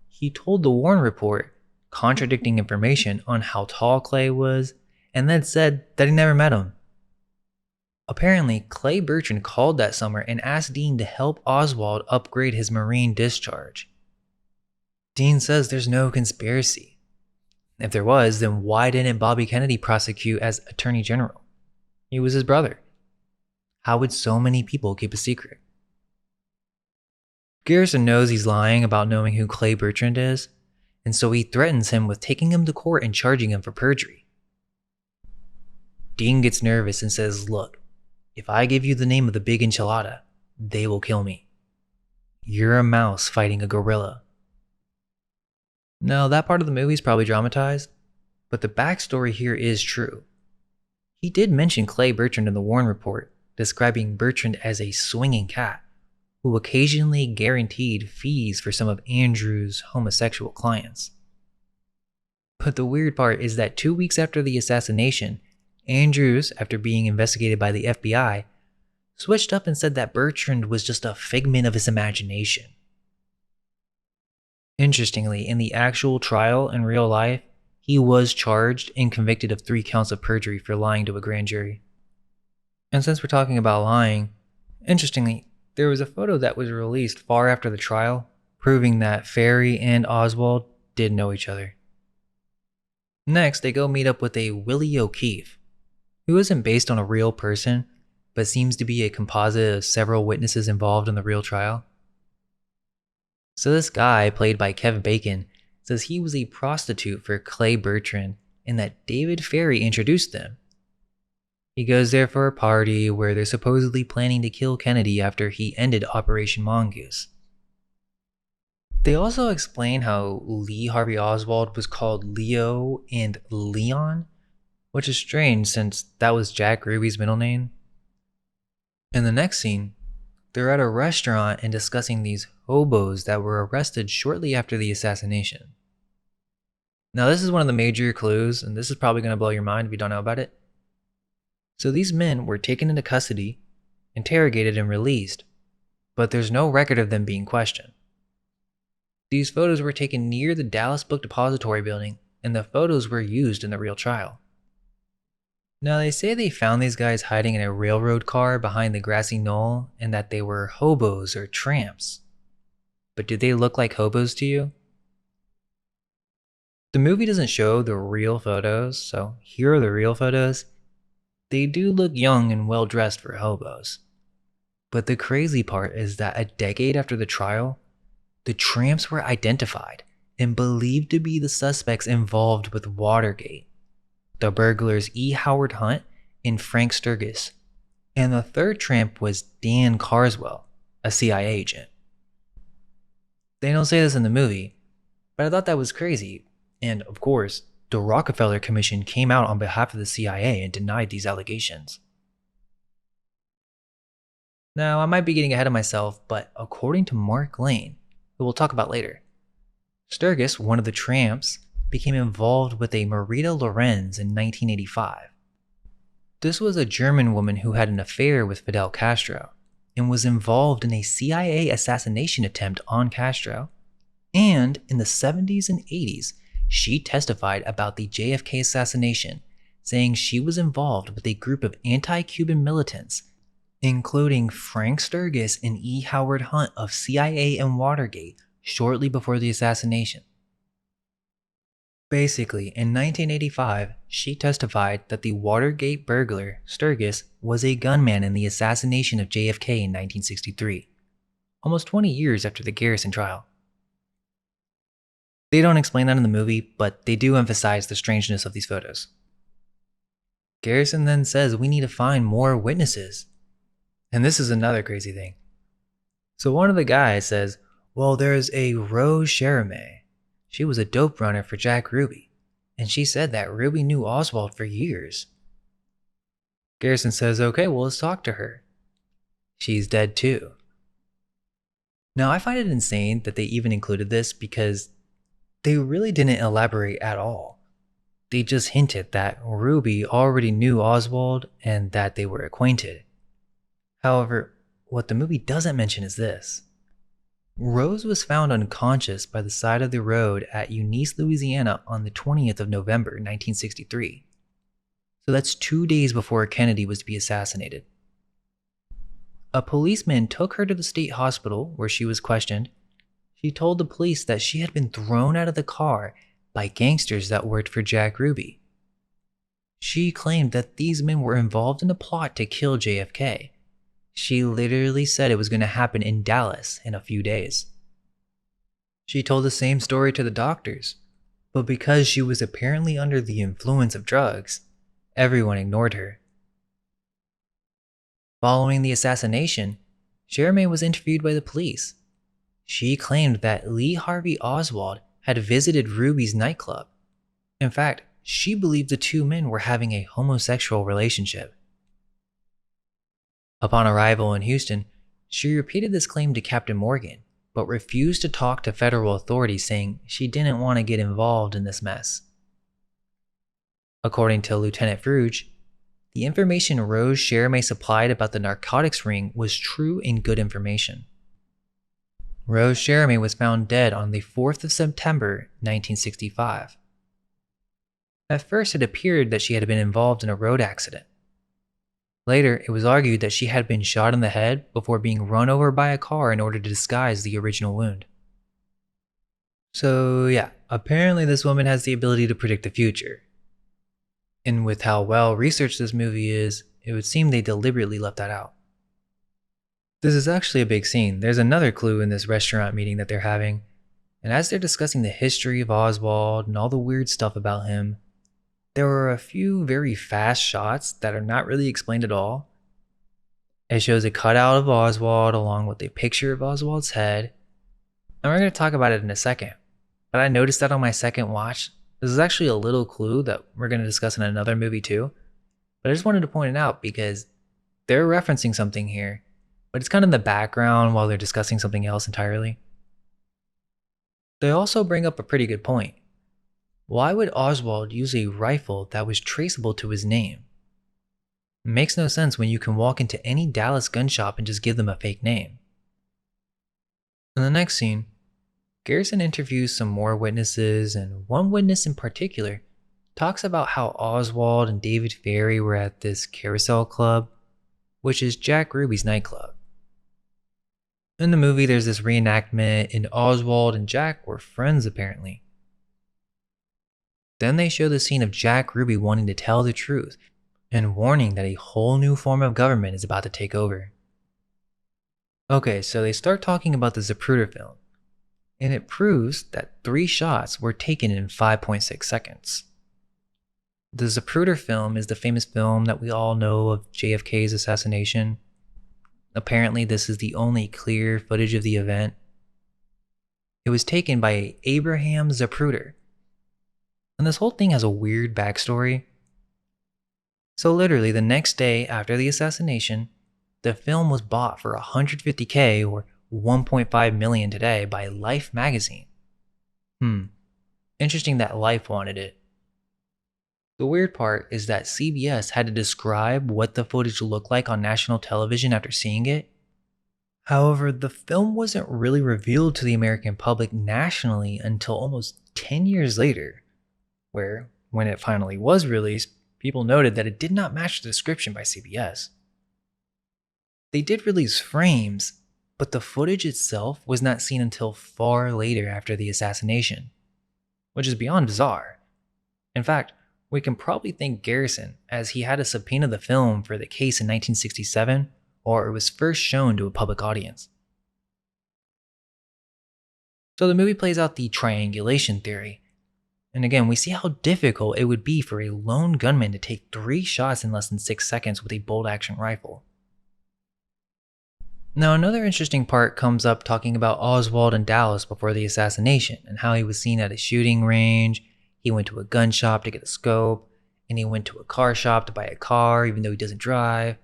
He told the Warren report contradicting information on how tall Clay was, and then said that he never met him. Apparently, Clay Bertrand called that summer and asked Dean to help Oswald upgrade his Marine discharge. Dean says there's no conspiracy. If there was, then why didn't Bobby Kennedy prosecute as Attorney General? He was his brother. How would so many people keep a secret? Garrison knows he's lying about knowing who Clay Bertrand is, and so he threatens him with taking him to court and charging him for perjury. Dean gets nervous and says, look, if I give you the name of the big enchilada, they will kill me. You're a mouse fighting a gorilla. Now, that part of the movie is probably dramatized, but the backstory here is true. He did mention Clay Bertrand in the Warren report, describing Bertrand as a swinging cat who occasionally guaranteed fees for some of Andrews' homosexual clients. But the weird part is that 2 weeks after the assassination, Andrews, after being investigated by the FBI, switched up and said that Bertrand was just a figment of his imagination. Interestingly, in the actual trial in real life, he was charged and convicted of 3 counts of perjury for lying to a grand jury. And since we're talking about lying, interestingly, there was a photo that was released far after the trial proving that Ferrie and Oswald did know each other. Next, they go meet up with a Willie O'Keefe, who isn't based on a real person, but seems to be a composite of several witnesses involved in the real trial. So this guy, played by Kevin Bacon, says he was a prostitute for Clay Bertrand and that David Ferrie introduced them. He goes there for a party where they're supposedly planning to kill Kennedy after he ended Operation Mongoose. They also explain how Lee Harvey Oswald was called Leo and Leon, which is strange since that was Jack Ruby's middle name. In the next scene, they're at a restaurant and discussing these hobos that were arrested shortly after the assassination. Now this is one of the major clues, and this is probably going to blow your mind if you don't know about it. So these men were taken into custody, interrogated, and released, but there's no record of them being questioned. These photos were taken near the Dallas Book Depository building, and the photos were used in the real trial. Now they say they found these guys hiding in a railroad car behind the grassy knoll and that they were hobos or tramps. But do they look like hobos to you? The movie doesn't show the real photos, so here are the real photos. They do look young and well dressed for hobos. But the crazy part is that a decade after the trial, the tramps were identified and believed to be the suspects involved with Watergate. The burglars E. Howard Hunt and Frank Sturgis, and the third tramp was Dan Carswell, a CIA agent. They don't say this in the movie, but I thought that was crazy, and of course, the Rockefeller Commission came out on behalf of the CIA and denied these allegations. Now, I might be getting ahead of myself, but according to Mark Lane, who we'll talk about later, Sturgis, one of the tramps, became involved with a Marita Lorenz in 1985. This was a German woman who had an affair with Fidel Castro and was involved in a CIA assassination attempt on Castro. And in the 70s and 80s, she testified about the JFK assassination, saying she was involved with a group of anti-Cuban militants, including Frank Sturgis and E. Howard Hunt of CIA and Watergate shortly before the assassination. Basically, in 1985, she testified that the Watergate burglar, Sturgis, was a gunman in the assassination of JFK in 1963, almost 20 years after the Garrison trial. They don't explain that in the movie, but they do emphasize the strangeness of these photos. Garrison then says we need to find more witnesses. And this is another crazy thing. So one of the guys says, well, there's a Rose Cheramie. She was a dope runner for Jack Ruby, and she said that Ruby knew Oswald for years. Garrison says, okay, well, let's talk to her. She's dead too. Now, I find it insane that they even included this because they really didn't elaborate at all. They just hinted that Ruby already knew Oswald and that they were acquainted. However, what the movie doesn't mention is this. Rose was found unconscious by the side of the road at Eunice, Louisiana on the 20th of November, 1963. So that's 2 days before Kennedy was to be assassinated. A policeman took her to the state hospital where she was questioned. She told the police that she had been thrown out of the car by gangsters that worked for Jack Ruby. She claimed that these men were involved in a plot to kill JFK. She literally said it was going to happen in Dallas in a few days. She told the same story to the doctors, but because she was apparently under the influence of drugs, everyone ignored her. Following the assassination, Cheramie was interviewed by the police. She claimed that Lee Harvey Oswald had visited Ruby's nightclub. In fact, she believed the two men were having a homosexual relationship. Upon arrival in Houston, she repeated this claim to Captain Morgan, but refused to talk to federal authorities, saying she didn't want to get involved in this mess. According to Lieutenant Fruge, the information Rose Cheramie supplied about the narcotics ring was true and good information. Rose Cheramie was found dead on the 4th of September, 1965. At first, it appeared that she had been involved in a road accident. Later, it was argued that she had been shot in the head before being run over by a car in order to disguise the original wound. So yeah, apparently this woman has the ability to predict the future. And with how well researched this movie is, it would seem they deliberately left that out. This is actually a big scene. There's another clue in this restaurant meeting that they're having, and as they're discussing the history of Oswald and all the weird stuff about him, there are a few very fast shots that are not really explained at all. It shows a cutout of Oswald along with a picture of Oswald's head, and we're going to talk about it in a second. But I noticed that on my second watch. This is actually a little clue that we're going to discuss in another movie too, but I just wanted to point it out because they're referencing something here, but it's kind of in the background while they're discussing something else entirely. They also bring up a pretty good point. Why would Oswald use a rifle that was traceable to his name? It makes no sense when you can walk into any Dallas gun shop and just give them a fake name. In the next scene, Garrison interviews some more witnesses, and one witness in particular talks about how Oswald and David Ferrie were at this carousel club, which is Jack Ruby's nightclub. In the movie, there's this reenactment, and Oswald and Jack were friends apparently. Then they show the scene of Jack Ruby wanting to tell the truth and warning that a whole new form of government is about to take over. Okay, so they start talking about the Zapruder film, and it proves that 3 shots were taken in 5.6 seconds. The Zapruder film is the famous film that we all know of JFK's assassination. Apparently, this is the only clear footage of the event. It was taken by Abraham Zapruder. And this whole thing has a weird backstory. So literally the next day after the assassination, the film was bought for $150K or $1.5 million today by Life magazine. Interesting that Life wanted it. The weird part is that CBS had to describe what the footage looked like on national television after seeing it. However, the film wasn't really revealed to the American public nationally until almost 10 years later, where, when it finally was released, people noted that it did not match the description by CBS. They did release frames, but the footage itself was not seen until far later after the assassination, which is beyond bizarre. In fact, we can probably thank Garrison, as he had to subpoena the film for the case in 1967, or it was first shown to a public audience. So the movie plays out the triangulation theory. And again, we see how difficult it would be for a lone gunman to take 3 shots in less than 6 seconds with a bolt-action rifle. Now, another interesting part comes up talking about Oswald in Dallas before the assassination and how he was seen at a shooting range, he went to a gun shop to get a scope, and he went to a car shop to buy a car even though he doesn't drive.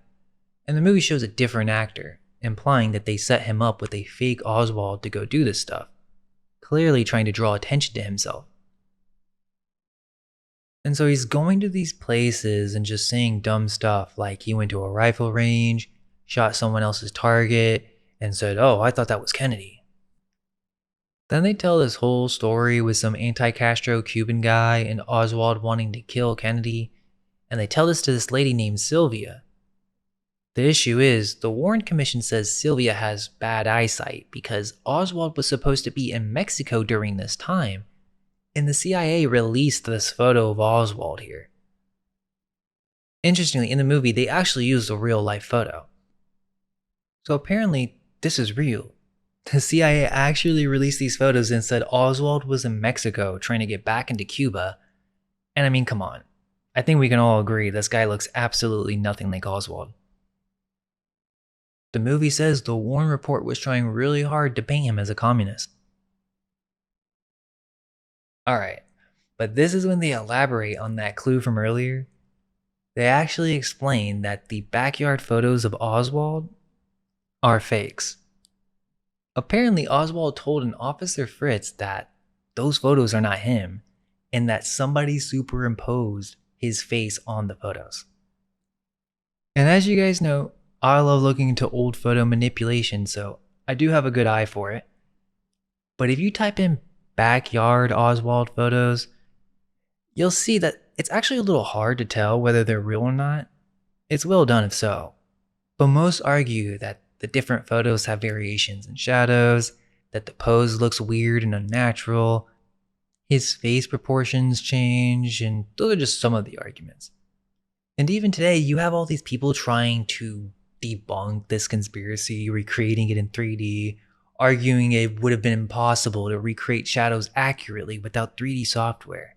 And the movie shows a different actor, implying that they set him up with a fake Oswald to go do this stuff, clearly trying to draw attention to himself. And so he's going to these places and just saying dumb stuff like he went to a rifle range, shot someone else's target, and said, "Oh, I thought that was Kennedy." Then they tell this whole story with some anti-Castro Cuban guy and Oswald wanting to kill Kennedy, and they tell this to this lady named Sylvia. The issue is, the Warren Commission says Sylvia has bad eyesight because Oswald was supposed to be in Mexico during this time, and the CIA released this photo of Oswald here. Interestingly, in the movie, they actually used a real-life photo. So apparently, this is real. The CIA actually released these photos and said Oswald was in Mexico trying to get back into Cuba. And I mean, come on. I think we can all agree this guy looks absolutely nothing like Oswald. The movie says the Warren Report was trying really hard to paint him as a communist. Alright, but this is when they elaborate on that clue from earlier. They actually explain that the backyard photos of Oswald are fakes. Apparently, Oswald told an Officer Fritz that those photos are not him, and that somebody superimposed his face on the photos. And as you guys know, I love looking into old photo manipulation, so I do have a good eye for it. But if you type in backyard Oswald photos, you'll see that it's actually a little hard to tell whether they're real or not. It's well done if so. But most argue that the different photos have variations in shadows, that the pose looks weird and unnatural, his face proportions change, and those are just some of the arguments. And even today, you have all these people trying to debunk this conspiracy, recreating it in 3D, arguing it would have been impossible to recreate shadows accurately without 3D software.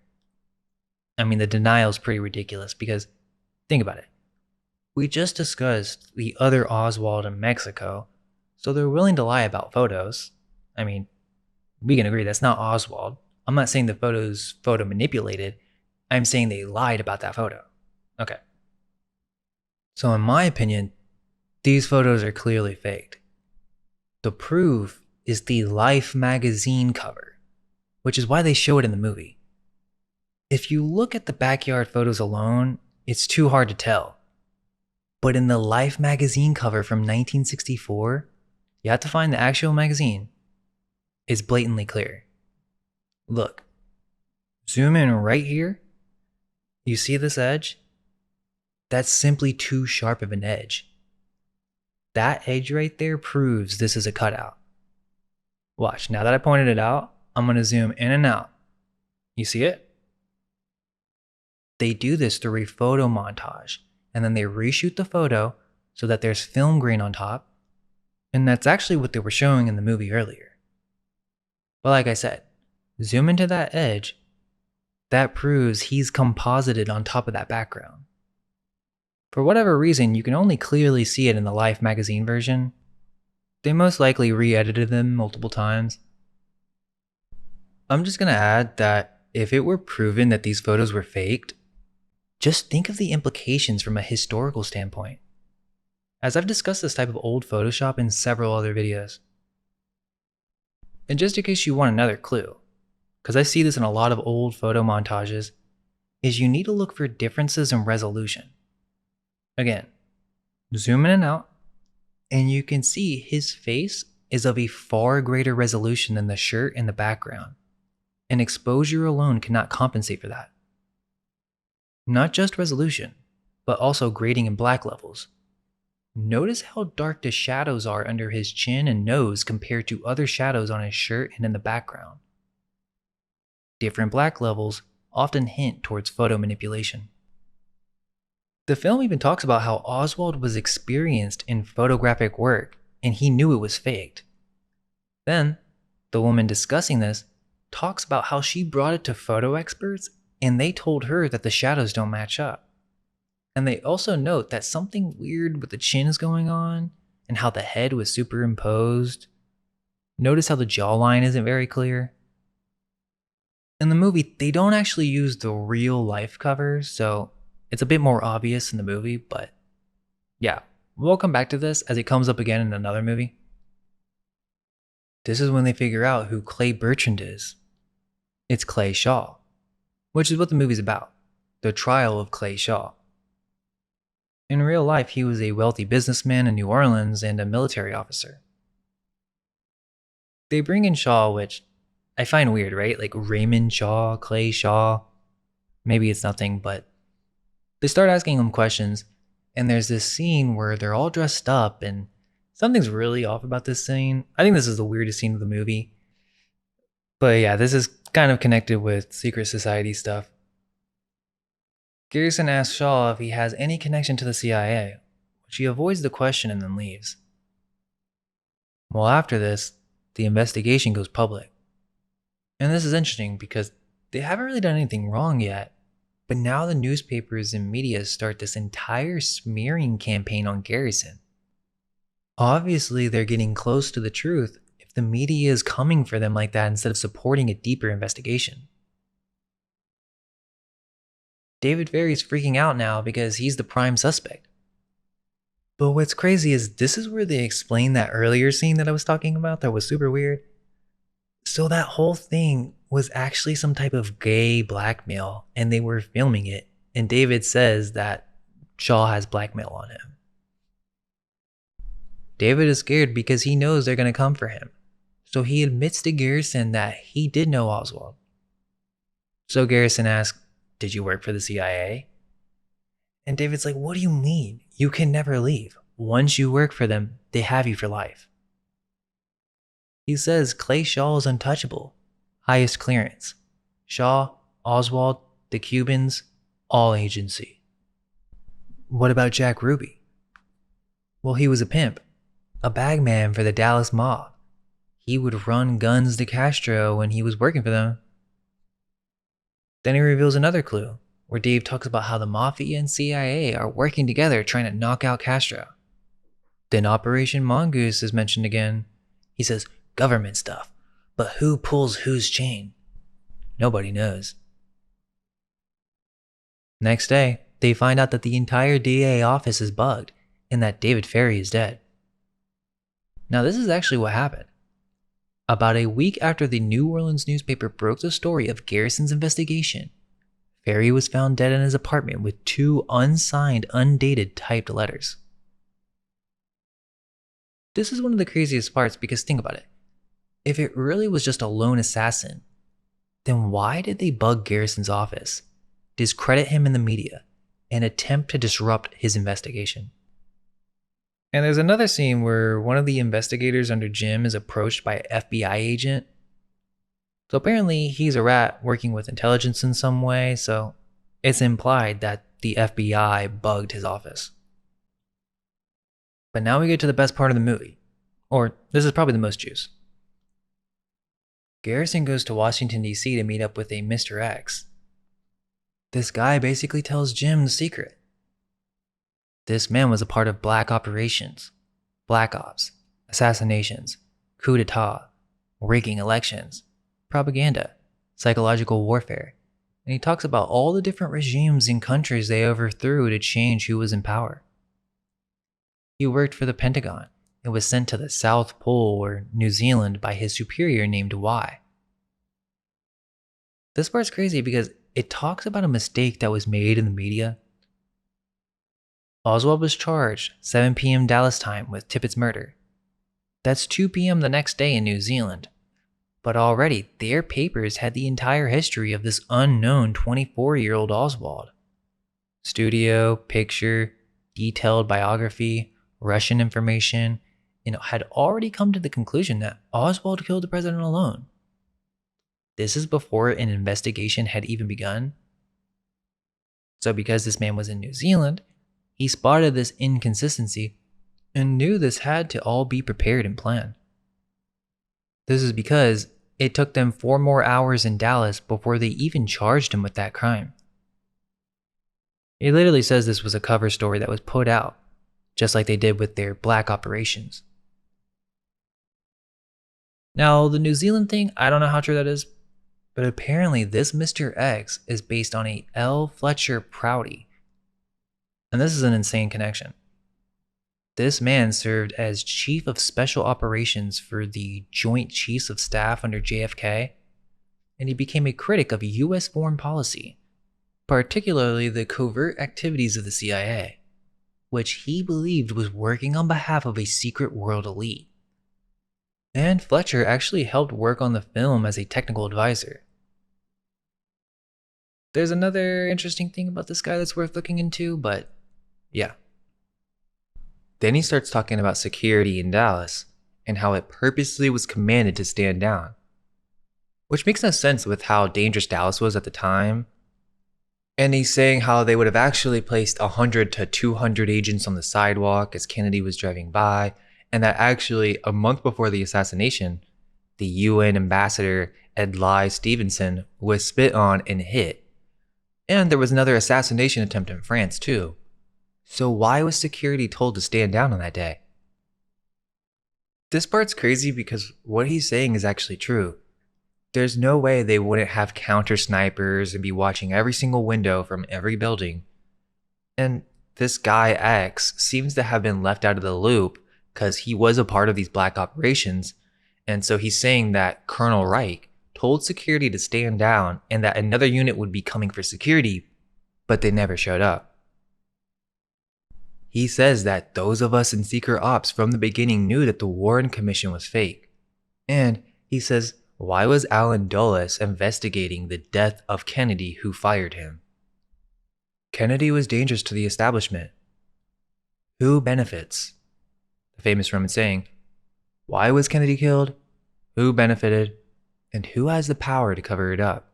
I mean, the denial is pretty ridiculous because, think about it. We just discussed the other Oswald in Mexico, so they're willing to lie about photos. I mean, we can agree that's not Oswald. I'm not saying the photo's photo manipulated. I'm saying they lied about that photo. Okay. So in my opinion, these photos are clearly faked. The proof is the Life magazine cover, which is why they show it in the movie. If you look at the backyard photos alone, it's too hard to tell. But in the Life magazine cover from 1964, you have to find the actual magazine. It's blatantly clear. Look, zoom in right here. You see this edge? That's simply too sharp of an edge. That edge right there proves this is a cutout. Watch, now that I pointed it out, I'm going to zoom in and out. You see it? They do this through a photo montage, and then they reshoot the photo so that there's film grain on top, and that's actually what they were showing in the movie earlier. But like I said, zoom into that edge, that proves he's composited on top of that background. For whatever reason, you can only clearly see it in the Life magazine version. They most likely re-edited them multiple times. I'm just gonna add that if it were proven that these photos were faked, just think of the implications from a historical standpoint, as I've discussed this type of old Photoshop in several other videos. And just in case you want another clue, because I see this in a lot of old photo montages, is you need to look for differences in resolution. Again, zoom in and out, and you can see his face is of a far greater resolution than the shirt in the background, and exposure alone cannot compensate for that. Not just resolution, but also grading and black levels. Notice how dark the shadows are under his chin and nose compared to other shadows on his shirt and in the background. Different black levels often hint towards photo manipulation. The film even talks about how Oswald was experienced in photographic work and he knew it was faked. Then, the woman discussing this talks about how she brought it to photo experts and they told her that the shadows don't match up. And they also note that something weird with the chin is going on and how the head was superimposed. Notice how the jawline isn't very clear. In the movie, they don't actually use the real life cover, so it's a bit more obvious in the movie, but yeah, we'll come back to this as it comes up again in another movie. This is when they figure out who Clay Bertrand is. It's Clay Shaw, which is what the movie's about, the trial of Clay Shaw. In real life, he was a wealthy businessman in New Orleans and a military officer. They bring in Shaw, which I find weird, right? Like Raymond Shaw, Clay Shaw. Maybe it's nothing, but they start asking him questions, and there's this scene where they're all dressed up, and something's really off about this scene. I think this is the weirdest scene of the movie. But yeah, this is kind of connected with secret society stuff. Garrison asks Shaw if he has any connection to the CIA, which he avoids the question and then leaves. Well, after this, the investigation goes public. And this is interesting because they haven't really done anything wrong yet, but now the newspapers and media start this entire smearing campaign on Garrison. Obviously, they're getting close to the truth if the media is coming for them like that instead of supporting a deeper investigation. David Ferrie's freaking out now because he's the prime suspect. But what's crazy is this is where they explain that earlier scene that I was talking about that was super weird. So that whole thing was actually some type of gay blackmail, and they were filming it, and David says that Shaw has blackmail on him. David is scared because he knows they're going to come for him. So he admits to Garrison that he did know Oswald. So Garrison asks, "Did you work for the CIA?" And David's like, "What do you mean? You can never leave. Once you work for them, they have you for life." He says Clay Shaw is untouchable. Highest clearance. Shaw, Oswald, the Cubans, all agency. What about Jack Ruby? Well, he was a pimp. A bagman for the Dallas mob. He would run guns to Castro when he was working for them. Then he reveals another clue, where Dave talks about how the Mafia and CIA are working together trying to knock out Castro. Then Operation Mongoose is mentioned again. He says, government stuff, but who pulls whose chain? Nobody knows. Next day, they find out that the entire DA office is bugged and that David Ferrie is dead. Now this is actually what happened. About a week after the New Orleans newspaper broke the story of Garrison's investigation, Ferrie was found dead in his apartment with 2 unsigned, undated typed letters. This is one of the craziest parts because think about it. If it really was just a lone assassin, then why did they bug Garrison's office, discredit him in the media, and attempt to disrupt his investigation? And there's another scene where one of the investigators under Jim is approached by an FBI agent. So apparently he's a rat working with intelligence in some way, so it's implied that the FBI bugged his office. But now we get to the best part of the movie. Or this is probably the most juice. Garrison goes to Washington, D.C. to meet up with a Mr. X. This guy basically tells Jim the secret. This man was a part of black operations, black ops, assassinations, coup d'etat, rigging elections, propaganda, psychological warfare, and he talks about all the different regimes and countries they overthrew to change who was in power. He worked for the Pentagon and was sent to the South Pole or New Zealand by his superior named Y. This part's crazy because it talks about a mistake that was made in the media. Oswald was charged 7 p.m. Dallas time with Tippett's murder. That's 2 p.m. the next day in New Zealand. But already their papers had the entire history of this unknown 24-year-old Oswald. Studio, picture, detailed biography, Russian information, and had already come to the conclusion that Oswald killed the president alone. This is before an investigation had even begun. So because this man was in New Zealand, he spotted this inconsistency and knew this had to all be prepared and planned. This is because it took them 4 more hours in Dallas before they even charged him with that crime. It literally says this was a cover story that was put out, just like they did with their black operations. Now, the New Zealand thing, I don't know how true that is, but apparently this Mr. X is based on a L. Fletcher Prouty. And this is an insane connection. This man served as Chief of Special Operations for the Joint Chiefs of Staff under JFK, and he became a critic of US foreign policy, particularly the covert activities of the CIA, which he believed was working on behalf of a secret world elite. And Fletcher actually helped work on the film as a technical advisor. There's another interesting thing about this guy that's worth looking into, but yeah. Then he starts talking about security in Dallas and how it purposely was commanded to stand down, which makes no sense with how dangerous Dallas was at the time. And he's saying how they would have actually placed 100 to 200 agents on the sidewalk as Kennedy was driving by, and that actually a month before the assassination, the UN ambassador Adlai Stevenson was spit on and hit. And there was another assassination attempt in France too. So why was security told to stand down on that day? This part's crazy because what he's saying is actually true. There's no way they wouldn't have counter snipers and be watching every single window from every building. And this guy X seems to have been left out of the loop because he was a part of these black operations. And so he's saying that Colonel Reich told security to stand down and that another unit would be coming for security, but they never showed up. He says that those of us in secret ops from the beginning knew that the Warren Commission was fake. And he says, why was Alan Dulles investigating the death of Kennedy, who fired him? Kennedy was dangerous to the establishment. Who benefits? The famous Roman saying, why was Kennedy killed? Who benefited? And who has the power to cover it up?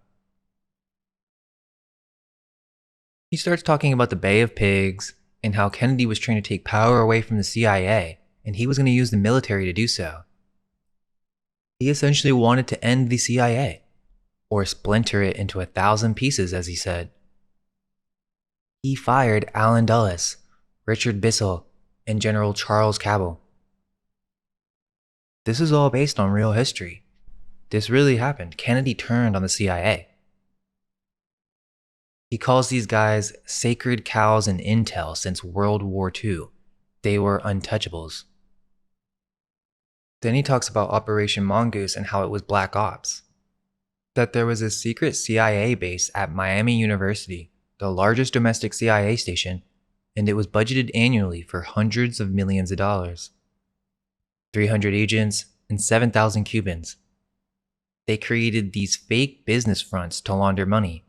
He starts talking about the Bay of Pigs and how Kennedy was trying to take power away from the CIA, and he was going to use the military to do so. He essentially wanted to end the CIA, or splinter it into 1,000 pieces, as he said. He fired Alan Dulles, Richard Bissell, and General Charles Cabell. This is all based on real history. This really happened. Kennedy turned on the CIA. He calls these guys sacred cows in intel since World War II. They were untouchables. Then he talks about Operation Mongoose and how it was black ops. That there was a secret CIA base at Miami University, the largest domestic CIA station, and it was budgeted annually for hundreds of millions of dollars. 300 agents and 7,000 Cubans. They created these fake business fronts to launder money.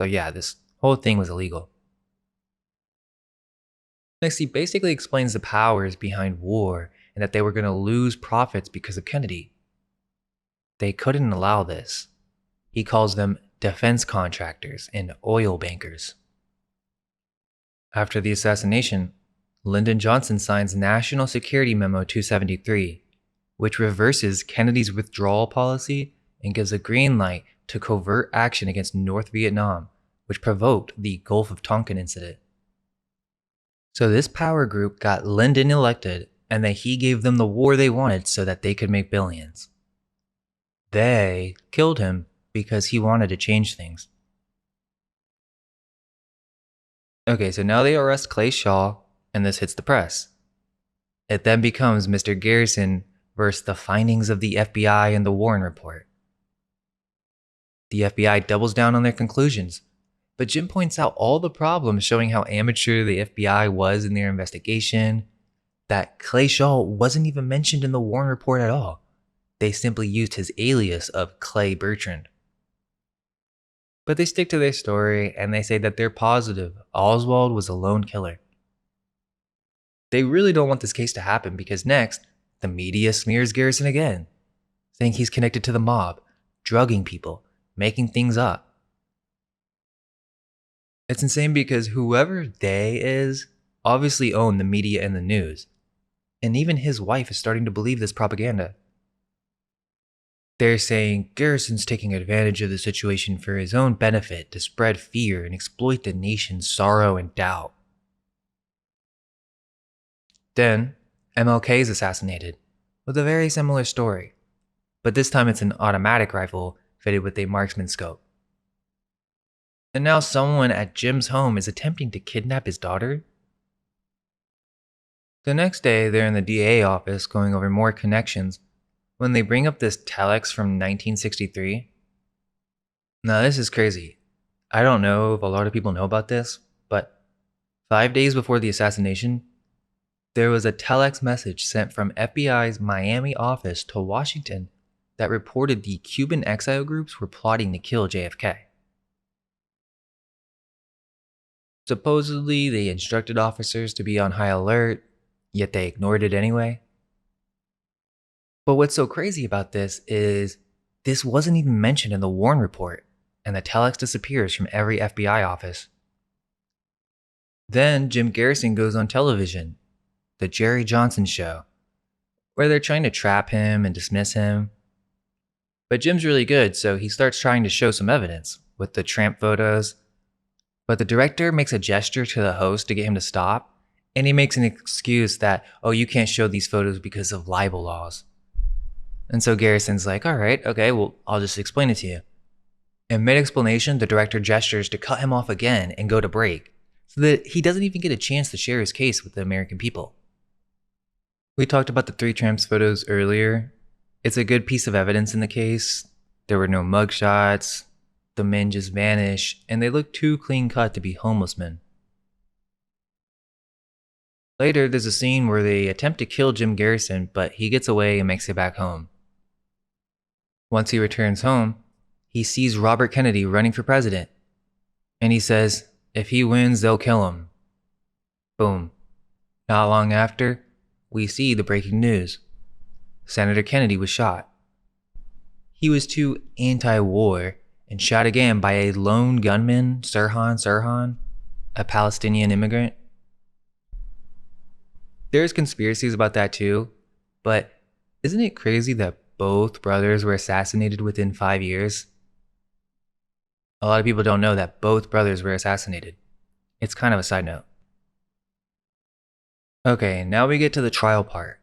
So yeah, this whole thing was illegal. Next, he basically explains the powers behind war and that they were going to lose profits because of Kennedy. They couldn't allow this. He calls them defense contractors and oil bankers. After the assassination, Lyndon Johnson signs National Security Memo 273, which reverses Kennedy's withdrawal policy and gives a green light to covert action against North Vietnam, which provoked the Gulf of Tonkin incident. So this power group got Lyndon elected, and that he gave them the war they wanted so that they could make billions. They killed him because he wanted to change things. Okay, so now they arrest Clay Shaw, and this hits the press. It then becomes Mr. Garrison versus the findings of the FBI and the Warren Report. The FBI doubles down on their conclusions, but Jim points out all the problems, showing how amateur the FBI was in their investigation, that Clay Shaw wasn't even mentioned in the Warren Report at all. They simply used his alias of Clay Bertrand. But they stick to their story, and they say that they're positive Oswald was a lone killer. They really don't want this case to happen because next, the media smears Garrison again, saying he's connected to the mob, drugging people, making things up. It's insane because whoever they is obviously own the media and the news, and even his wife is starting to believe this propaganda. They're saying Garrison's taking advantage of the situation for his own benefit to spread fear and exploit the nation's sorrow and doubt. Then, MLK is assassinated, with a very similar story, but this time it's an automatic rifle fitted with a marksman scope. And now someone at Jim's home is attempting to kidnap his daughter? The next day, they're in the DA office going over more connections when they bring up this telex from 1963. Now, this is crazy. I don't know if a lot of people know about this, but 5 days before the assassination, there was a telex message sent from FBI's Miami office to Washington that reported the Cuban exile groups were plotting to kill JFK. Supposedly, they instructed officers to be on high alert, yet they ignored it anyway. But what's so crazy about this is this wasn't even mentioned in the Warren Report, and the telex disappears from every FBI office. Then Jim Garrison goes on television, The Jerry Johnson Show, where they're trying to trap him and dismiss him. But Jim's really good, so he starts trying to show some evidence with the tramp photos. But the director makes a gesture to the host to get him to stop, and he makes an excuse that, oh, you can't show these photos because of libel laws. And so Garrison's like, all right, okay, well, I'll just explain it to you. In mid-explanation, the director gestures to cut him off again and go to break, so that he doesn't even get a chance to share his case with the American people. We talked about the 3 tramps photos earlier. It's a good piece of evidence in the case. There were no mugshots, the men just vanish, and they look too clean-cut to be homeless men. Later, there's a scene where they attempt to kill Jim Garrison, but he gets away and makes it back home. Once he returns home, he sees Robert Kennedy running for president, and he says, if he wins, they'll kill him. Boom. Not long after, we see the breaking news. Senator Kennedy was shot. He was too anti-war and shot again by a lone gunman, Sirhan, a Palestinian immigrant. There's conspiracies about that too, but isn't it crazy that both brothers were assassinated within 5 years? A lot of people don't know that both brothers were assassinated. It's kind of a side note. Okay, now we get to the trial part,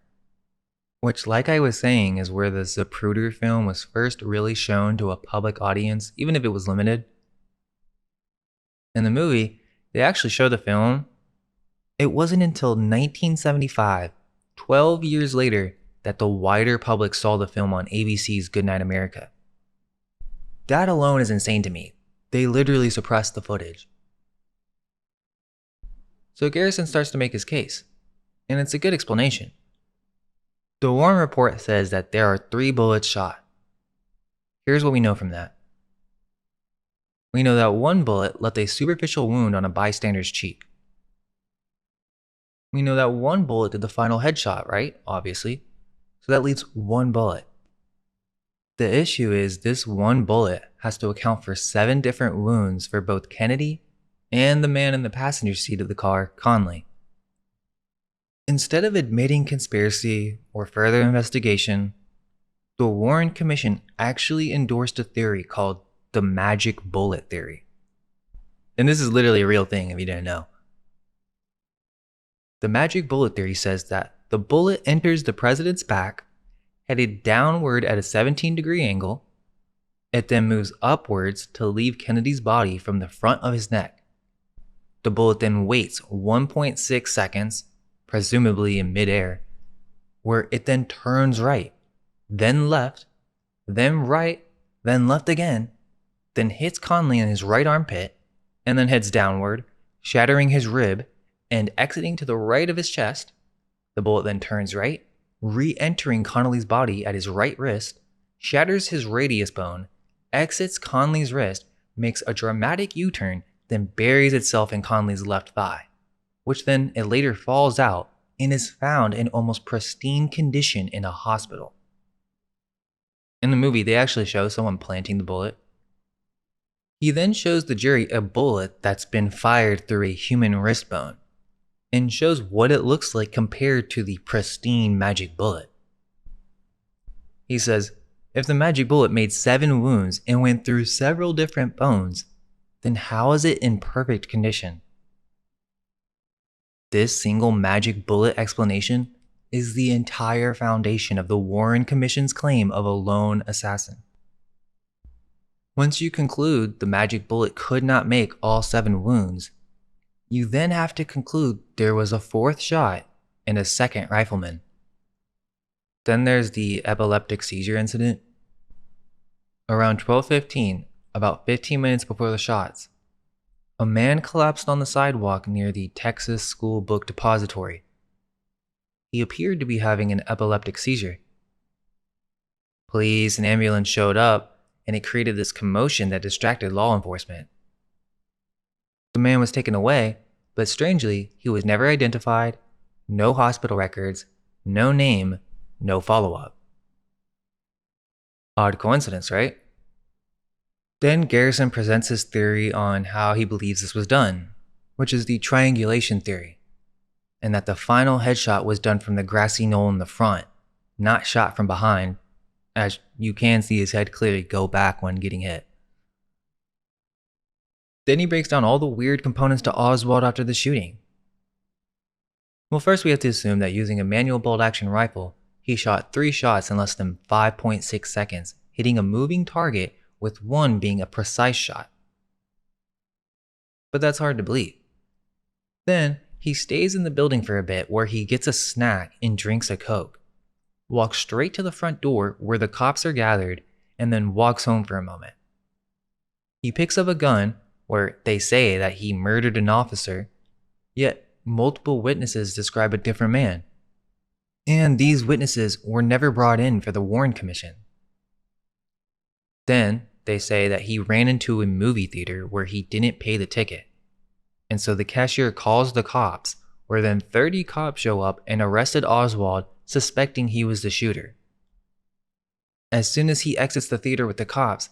which, like I was saying, is where the Zapruder film was first really shown to a public audience, even if it was limited. In the movie, they actually show the film. It wasn't until 1975, 12 years later, that the wider public saw the film on ABC's Goodnight America. That alone is insane to me. They literally suppressed the footage. So Garrison starts to make his case, and it's a good explanation. The Warren report says that there are 3 bullets shot. Here's what we know from that. We know that 1 bullet left a superficial wound on a bystander's cheek. We know that 1 bullet did the final headshot, right? Obviously. So that leaves 1 bullet. The issue is this 1 bullet has to account for 7 different wounds for both Kennedy and the man in the passenger seat of the car, Conley. Instead of admitting conspiracy or further investigation, the Warren Commission actually endorsed a theory called the magic bullet theory. And this is literally a real thing if you didn't know. The magic bullet theory says that the bullet enters the president's back, headed downward at a 17-degree angle. It then moves upwards to leave Kennedy's body from the front of his neck. The bullet then waits 1.6 seconds, presumably in midair, where it then turns right, then left, then right, then left again, then hits Conley in his right armpit, and then heads downward, shattering his rib and exiting to the right of his chest. The bullet then turns right, re-entering Conley's body at his right wrist, shatters his radius bone, exits Conley's wrist, makes a dramatic U-turn, then buries itself in Conley's left thigh, which then it later falls out and is found in almost pristine condition in a hospital. In the movie, they actually show someone planting the bullet. He then shows the jury a bullet that's been fired through a human wrist bone, and shows what it looks like compared to the pristine magic bullet. He says, if the magic bullet made 7 wounds and went through several different bones, then how is it in perfect condition? This single magic bullet explanation is the entire foundation of the Warren Commission's claim of a lone assassin. Once you conclude the magic bullet could not make all 7 wounds, you then have to conclude there was a 4th shot and a 2nd rifleman. Then there's the epileptic seizure incident. Around 12:15, about 15 minutes before the shots, a man collapsed on the sidewalk near the Texas School Book Depository. He appeared to be having an epileptic seizure. Police and ambulance showed up, and it created this commotion that distracted law enforcement. The man was taken away, but strangely, he was never identified, no hospital records, no name, no follow-up. Odd coincidence, right? Then Garrison presents his theory on how he believes this was done, which is the triangulation theory, and that the final headshot was done from the grassy knoll in the front, not shot from behind, as you can see his head clearly go back when getting hit. Then he breaks down all the weird components to Oswald after the shooting. Well, first we have to assume that using a manual bolt-action rifle, he shot 3 shots in less than 5.6 seconds, hitting a moving target with 1 being a precise shot. But that's hard to believe. Then he stays in the building for a bit where he gets a snack and drinks a Coke, walks straight to the front door where the cops are gathered, and then walks home for a moment. He picks up a gun where they say that he murdered an officer, yet multiple witnesses describe a different man. And these witnesses were never brought in for the Warren Commission. Then, they say that he ran into a movie theater where he didn't pay the ticket. And so the cashier calls the cops, where then 30 cops show up and arrested Oswald, suspecting he was the shooter. As soon as he exits the theater with the cops,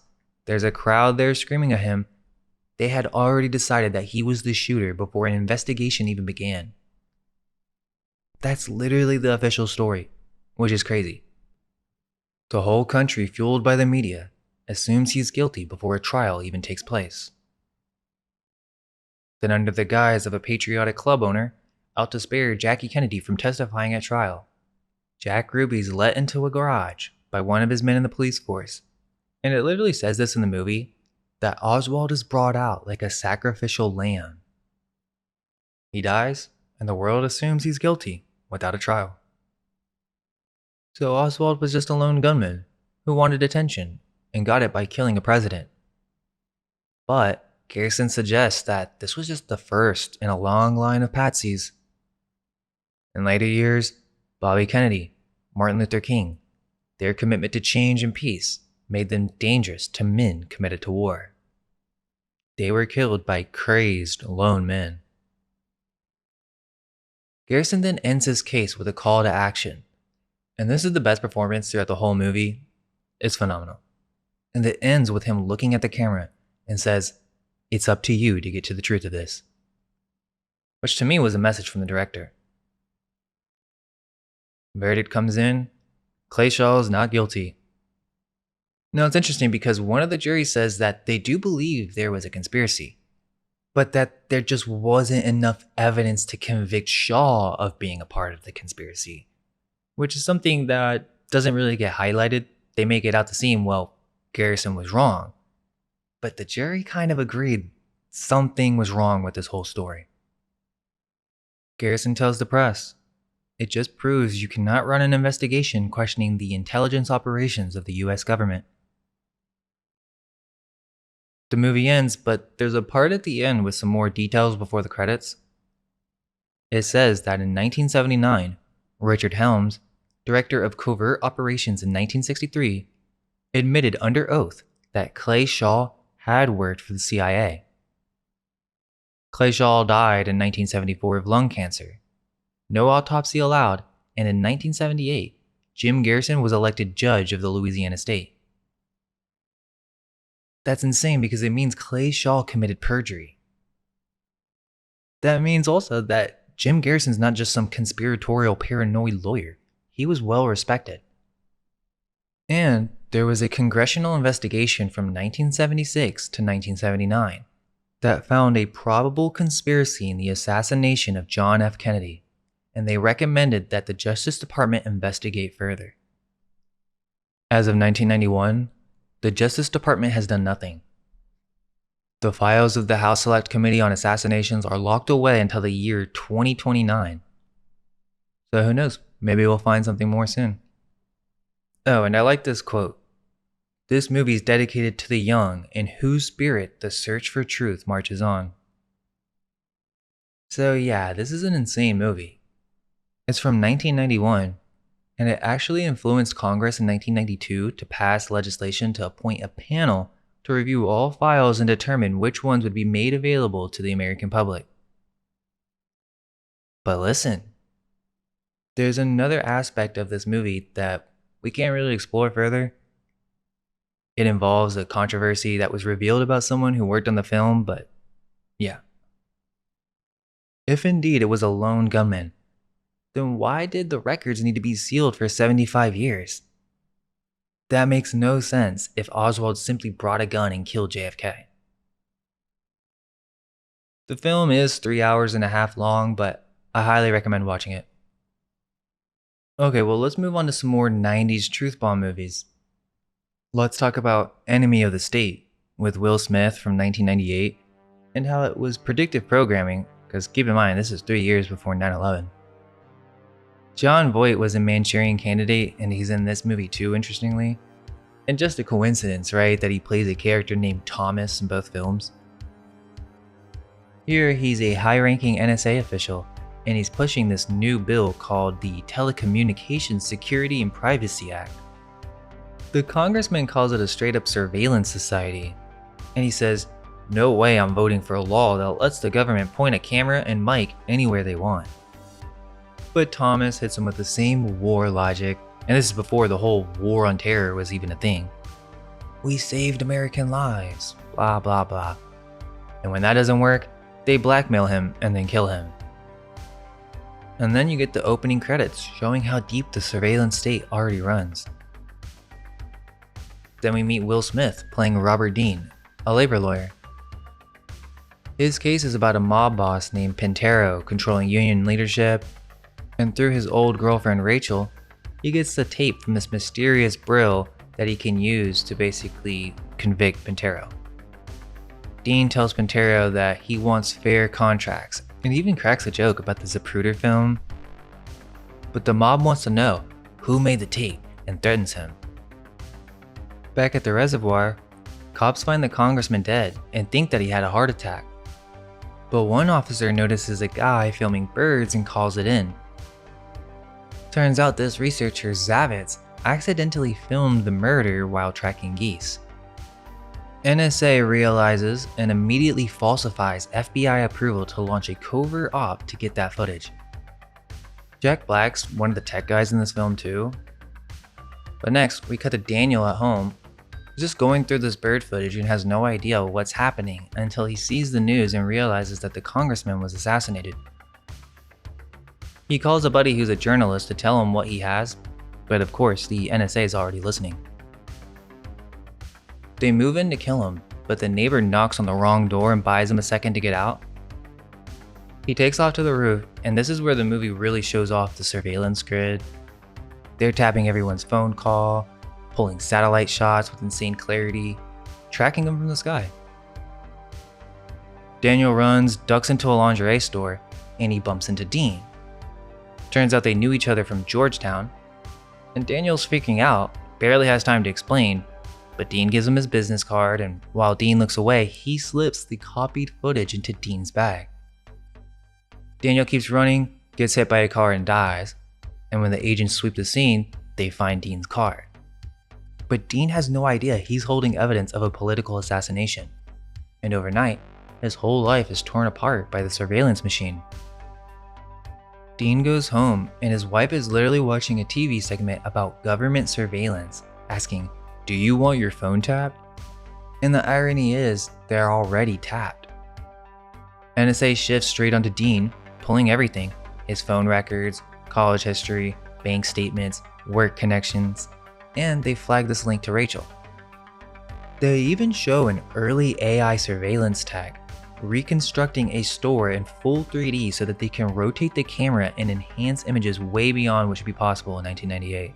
there's a crowd there screaming at him. They had already decided that he was the shooter before an investigation even began. That's literally the official story, which is crazy. The whole country, fueled by the media, assumes he's guilty before a trial even takes place. Then, under the guise of a patriotic club owner, out to spare Jackie Kennedy from testifying at trial, Jack Ruby's let into a garage by one of his men in the police force, and it literally says this in the movie, that Oswald is brought out like a sacrificial lamb. He dies, and the world assumes he's guilty without a trial. So Oswald was just a lone gunman who wanted attention and got it by killing a president. But Garrison suggests that this was just the first in a long line of Patsys. In later years, Bobby Kennedy, Martin Luther King, their commitment to change and peace made them dangerous to men committed to war. They were killed by crazed lone men. Garrison then ends his case with a call to action. And this is the best performance throughout the whole movie. It's phenomenal. And it ends with him looking at the camera and says, "It's up to you to get to the truth of this." Which to me was a message from the director. Verdict comes in, Clay Shaw is not guilty. Now it's interesting because one of the jury says that they do believe there was a conspiracy, but that there just wasn't enough evidence to convict Shaw of being a part of the conspiracy, which is something that doesn't really get highlighted. They make it out to seem, well, Garrison was wrong. But the jury kind of agreed something was wrong with this whole story. Garrison tells the press, "It just proves you cannot run an investigation questioning the intelligence operations of the US government." The movie ends, but there's a part at the end with some more details before the credits. It says that in 1979, Richard Helms, director of covert operations in 1963, admitted under oath that Clay Shaw had worked for the CIA. Clay Shaw died in 1974 of lung cancer. No autopsy allowed, and in 1978, Jim Garrison was elected judge of the Louisiana state. That's insane because it means Clay Shaw committed perjury. That means also that Jim Garrison's not just some conspiratorial paranoid lawyer. He was well respected. And there was a congressional investigation from 1976 to 1979 that found a probable conspiracy in the assassination of John F. Kennedy, and they recommended that the Justice Department investigate further. As of 1991, the Justice Department has done nothing. The files of the House Select Committee on Assassinations are locked away until the year 2029. So who knows, maybe we'll find something more soon. Oh, and I like this quote. "This movie is dedicated to the young in whose spirit the search for truth marches on." So yeah, this is an insane movie. It's from 1991, and it actually influenced Congress in 1992 to pass legislation to appoint a panel to review all files and determine which ones would be made available to the American public. But listen, there's another aspect of this movie that we can't really explore further. It involves a controversy that was revealed about someone who worked on the film, but yeah. If indeed it was a lone gunman, then why did the records need to be sealed for 75 years? That makes no sense if Oswald simply brought a gun and killed JFK. The film is 3 hours and a half long, but I highly recommend watching it. Okay, well let's move on to some more 90s truth bomb movies. Let's talk about Enemy of the State with Will Smith from 1998 and how it was predictive programming, because keep in mind this is 3 years before 9/11. Jon Voight was in Manchurian Candidate, and he's in this movie too, interestingly. And just a coincidence, right, that he plays a character named Thomas in both films. Here, he's a high-ranking NSA official and he's pushing this new bill called the Telecommunications Security and Privacy Act. The congressman calls it a straight-up surveillance society, and he says, "No way I'm voting for a law that lets the government point a camera and mic anywhere they want." But Thomas hits him with the same war logic, and this is before the whole war on terror was even a thing. "We saved American lives, blah blah blah." And when that doesn't work, they blackmail him and then kill him. And then you get the opening credits showing how deep the surveillance state already runs. Then we meet Will Smith playing Robert Dean, a labor lawyer. His case is about a mob boss named Pintero controlling union leadership, and through his old girlfriend Rachel, he gets the tape from this mysterious Brill that he can use to basically convict Pintero. Dean tells Pintero that he wants fair contracts, and even cracks a joke about the Zapruder film. But the mob wants to know who made the tape and threatens him. Back at the reservoir, cops find the congressman dead and think that he had a heart attack. But one officer notices a guy filming birds and calls it in. Turns out this researcher, Zavitz, accidentally filmed the murder while tracking geese. NSA realizes and immediately falsifies FBI approval to launch a covert op to get that footage. Jack Black's one of the tech guys in this film too. But next, we cut to Daniel at home. He's just going through this bird footage and has no idea what's happening until he sees the news and realizes that the congressman was assassinated. He calls a buddy who's a journalist to tell him what he has, but of course the NSA is already listening. They move in to kill him, but the neighbor knocks on the wrong door and buys him a second to get out. He takes off to the roof, and this is where the movie really shows off the surveillance grid. They're tapping everyone's phone call, pulling satellite shots with insane clarity, tracking them from the sky. Daniel runs, ducks into a lingerie store, and he bumps into Dean. Turns out they knew each other from Georgetown, and Daniel's freaking out, barely has time to explain, but Dean gives him his business card, and while Dean looks away, he slips the copied footage into Dean's bag. Daniel keeps running, gets hit by a car and dies, and when the agents sweep the scene, they find Dean's car. But Dean has no idea he's holding evidence of a political assassination, and overnight, his whole life is torn apart by the surveillance machine. Dean goes home, and his wife is literally watching a TV segment about government surveillance, asking, "Do you want your phone tapped?" And the irony is, they're already tapped. NSA shifts straight onto Dean, pulling everything: his phone records, college history, bank statements, work connections, and they flag this link to Rachel. They even show an early AI surveillance tech reconstructing a store in full 3D so that they can rotate the camera and enhance images way beyond what should be possible in 1998.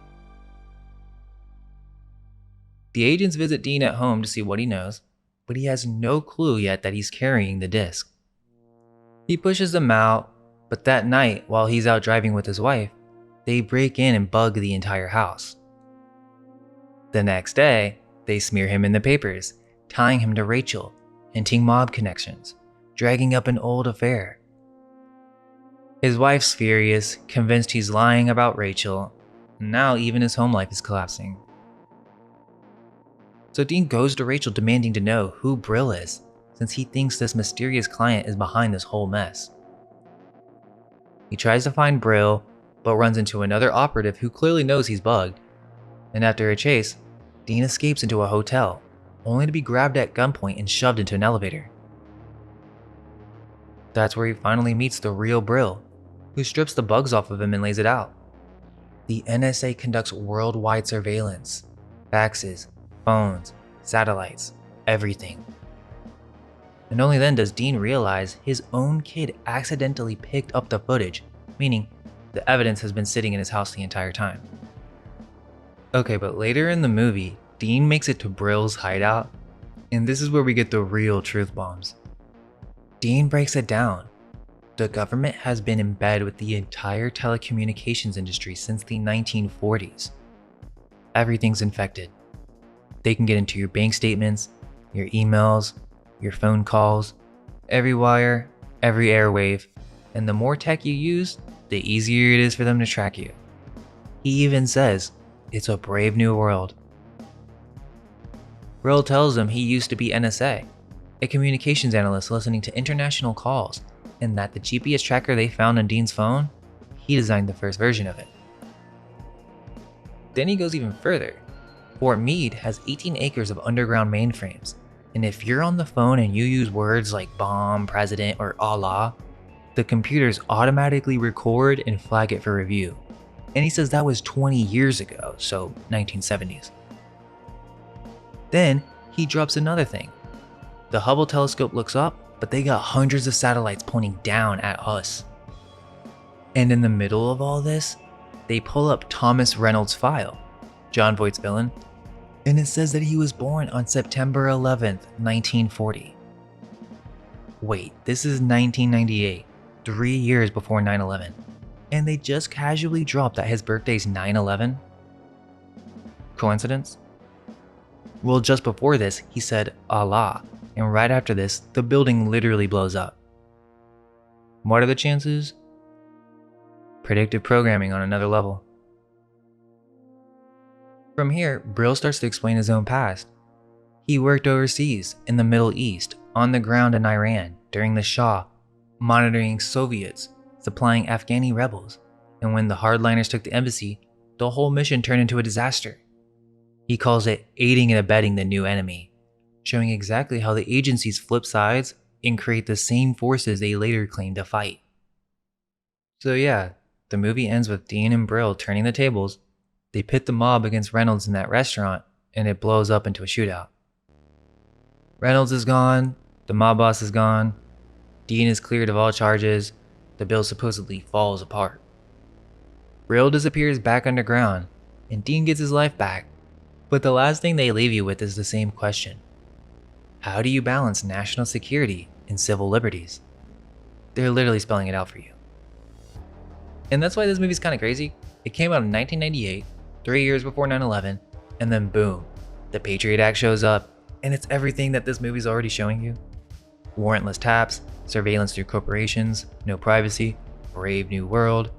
The agents visit Dean at home to see what he knows, but he has no clue yet that he's carrying the disc. He pushes them out, but that night, while he's out driving with his wife, they break in and bug the entire house. The next day, they smear him in the papers, tying him to Rachel, hinting mob connections, dragging up an old affair. His wife's furious, convinced he's lying about Rachel, and now even his home life is collapsing. So Dean goes to Rachel demanding to know who Brill is, since he thinks this mysterious client is behind this whole mess. He tries to find Brill, but runs into another operative who clearly knows he's bugged, and after a chase, Dean escapes into a hotel, only to be grabbed at gunpoint and shoved into an elevator. That's where he finally meets the real Brill, who strips the bugs off of him and lays it out. The NSA conducts worldwide surveillance, faxes, phones, satellites, everything. And only then does Dean realize his own kid accidentally picked up the footage, meaning the evidence has been sitting in his house the entire time. Okay, but later in the movie, Dean makes it to Brill's hideout, and this is where we get the real truth bombs. Dean breaks it down. The government has been in bed with the entire telecommunications industry since the 1940s. Everything's infected. They can get into your bank statements, your emails, your phone calls, every wire, every airwave, and the more tech you use, the easier it is for them to track you. He even says, it's a brave new world. Brill tells him he used to be NSA, a communications analyst listening to international calls, and that the GPS tracker they found on Dean's phone, he designed the first version of it. Then he goes even further. Fort Meade has 18 acres of underground mainframes, and if you're on the phone and you use words like bomb, president, or Allah, the computers automatically record and flag it for review. And he says that was 20 years ago, so 1970s. Then he drops another thing. The Hubble telescope looks up, but they got hundreds of satellites pointing down at us. And in the middle of all this, they pull up Thomas Reynolds' file, Jon Voight's villain, and it says that he was born on September 11th, 1940. Wait, this is 1998, 3 years before 9/11, and they just casually dropped that his birthday's 9/11? Coincidence? Well, just before this, he said Allah, and right after this, the building literally blows up. What are the chances? Predictive programming on another level. From here, Brill starts to explain his own past. He worked overseas, in the Middle East, on the ground in Iran, during the Shah, monitoring Soviets, supplying Afghani rebels, and when the hardliners took the embassy, the whole mission turned into a disaster. He calls it aiding and abetting the new enemy, showing exactly how the agencies flip sides and create the same forces they later claim to fight. So yeah, the movie ends with Dean and Brill turning the tables. They pit the mob against Reynolds in that restaurant, and it blows up into a shootout. Reynolds is gone, the mob boss is gone, Dean is cleared of all charges, the bill supposedly falls apart. Brill disappears back underground, and Dean gets his life back, but the last thing they leave you with is the same question. How do you balance national security and civil liberties? They're literally spelling it out for you. And that's why this movie's kind of crazy. It came out in 1998, 3 years before 9/11, and then boom, the Patriot Act shows up, and it's everything that this movie's already showing you. Warrantless taps, surveillance through corporations, no privacy, brave new world.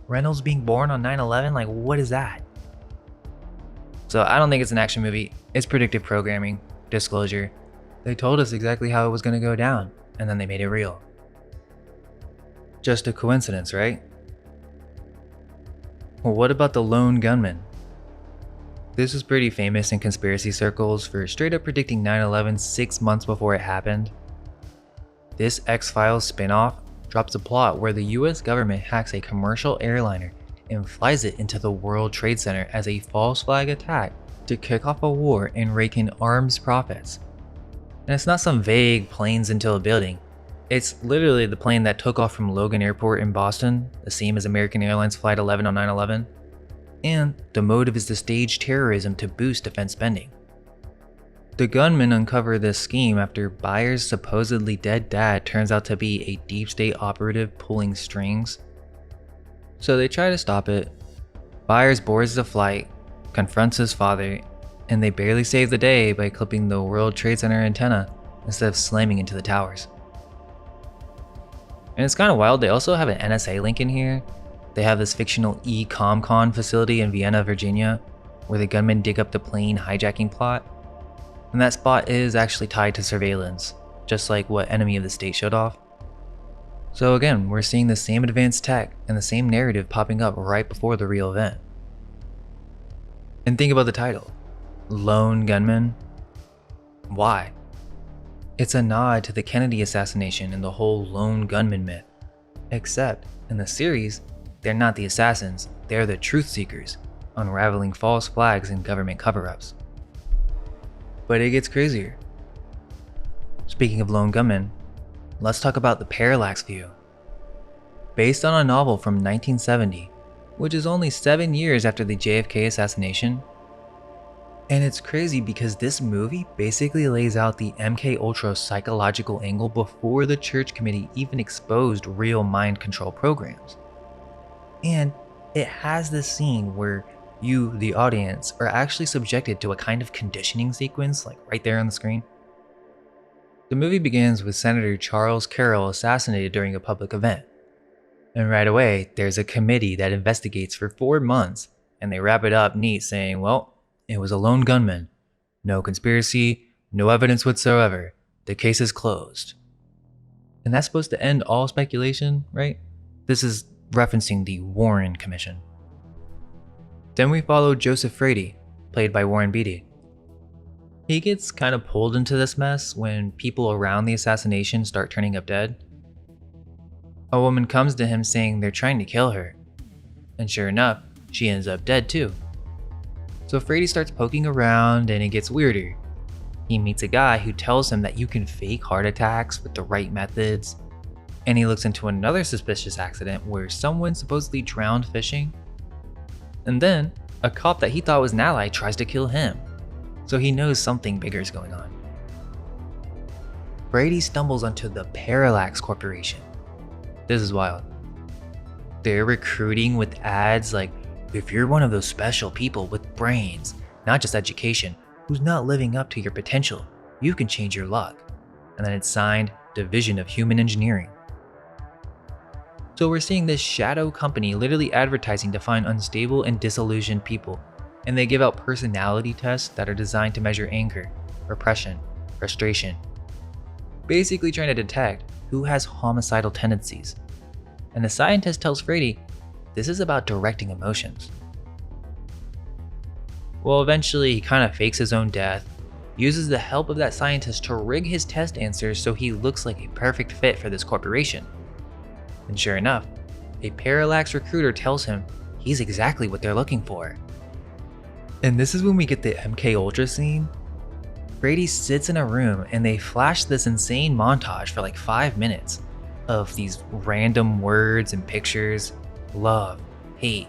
Reynolds being born on 9/11, like what is that? So I don't think it's an action movie, it's predictive programming, disclosure. They told us exactly how it was going to go down, and then they made it real. Just a coincidence, right? Well, what about the Lone Gunmen? This was pretty famous in conspiracy circles for straight up predicting 9/11 6 months before it happened. This X-Files spin-off drops a plot where the US government hacks a commercial airliner and flies it into the World Trade Center as a false flag attack to kick off a war and rake in arms profits. And it's not some vague planes into a building. It's literally the plane that took off from Logan Airport in Boston, the same as American Airlines Flight 11 on 9/11. And the motive is to stage terrorism to boost defense spending. The gunmen uncover this scheme after Byers' supposedly dead dad turns out to be a deep state operative pulling strings. So they try to stop it. Byers boards the flight, confronts his father, and they barely save the day by clipping the World Trade Center antenna instead of slamming into the towers. And it's kind of wild, they also have an NSA link in here. They have this fictional E-ComCon facility in Vienna, Virginia, where the gunmen dig up the plane hijacking plot. And that spot is actually tied to surveillance, just like what Enemy of the State showed off. So again, we're seeing the same advanced tech and the same narrative popping up right before the real event. And think about the title, Lone Gunmen. Why? It's a nod to the Kennedy assassination and the whole lone gunman myth. Except, in the series, they're not the assassins, they're the truth seekers, unraveling false flags and government cover-ups. But it gets crazier. Speaking of lone gunmen, let's talk about the Parallax View. Based on a novel from 1970, which is only 7 years after the JFK assassination. And it's crazy because this movie basically lays out the MKUltra psychological angle before the church committee even exposed real mind control programs. And it has this scene where you, the audience, are actually subjected to a kind of conditioning sequence, like right there on the screen. The movie begins with Senator Charles Carroll assassinated during a public event, And right away, there's a committee that investigates for 4 months, and they wrap it up neat saying, well, it was a lone gunman. No conspiracy, no evidence whatsoever. The case is closed. And that's supposed to end all speculation, right? This is referencing the Warren Commission. Then we follow Joseph Ferrie, played by Warren Beatty. He gets kind of pulled into this mess when people around the assassination start turning up dead. A woman comes to him saying they're trying to kill her, and sure enough, she ends up dead too. So Ferrie starts poking around and it gets weirder. He meets a guy who tells him that you can fake heart attacks with the right methods, and he looks into another suspicious accident where someone supposedly drowned fishing. And then, a cop that he thought was an ally tries to kill him, so he knows something bigger is going on. Brady stumbles onto the Parallax Corporation. This is wild. They're recruiting with ads like, if you're one of those special people with brains, not just education, who's not living up to your potential, you can change your luck. And then it's signed Division of Human Engineering. So we're seeing this shadow company literally advertising to find unstable and disillusioned people, and they give out personality tests that are designed to measure anger, repression, frustration, basically trying to detect who has homicidal tendencies. And the scientist tells Ferrie this is about directing emotions. Well, eventually he kind of fakes his own death, uses the help of that scientist to rig his test answers so he looks like a perfect fit for this corporation. And sure enough, a Parallax recruiter tells him he's exactly what they're looking for. And this is when we get the MK Ultra scene. Brady sits in a room and they flash this insane montage for like 5 minutes of these random words and pictures: love, hate,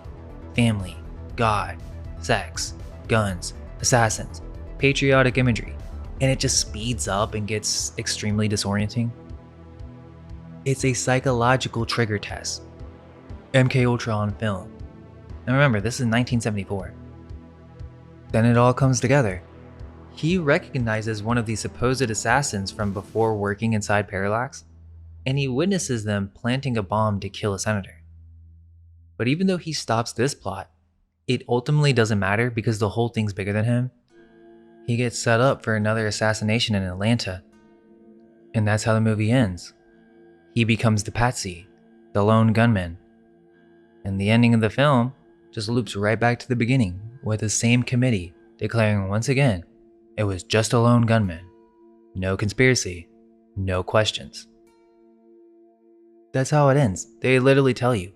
family, God, sex, guns, assassins, patriotic imagery, and it just speeds up and gets extremely disorienting. It's a psychological trigger test. MK Ultra on film. And remember, this is 1974. Then it all comes together. He recognizes one of the supposed assassins from before working inside Parallax, and he witnesses them planting a bomb to kill a senator. But even though he stops this plot, it ultimately doesn't matter because the whole thing's bigger than him. He gets set up for another assassination in Atlanta, and that's how the movie ends. He becomes the Patsy, the Lone Gunmen, and the ending of the film just loops right back to the beginning with the same committee declaring once again it was just a lone gunman, no conspiracy, no questions. That's how it ends. They literally tell you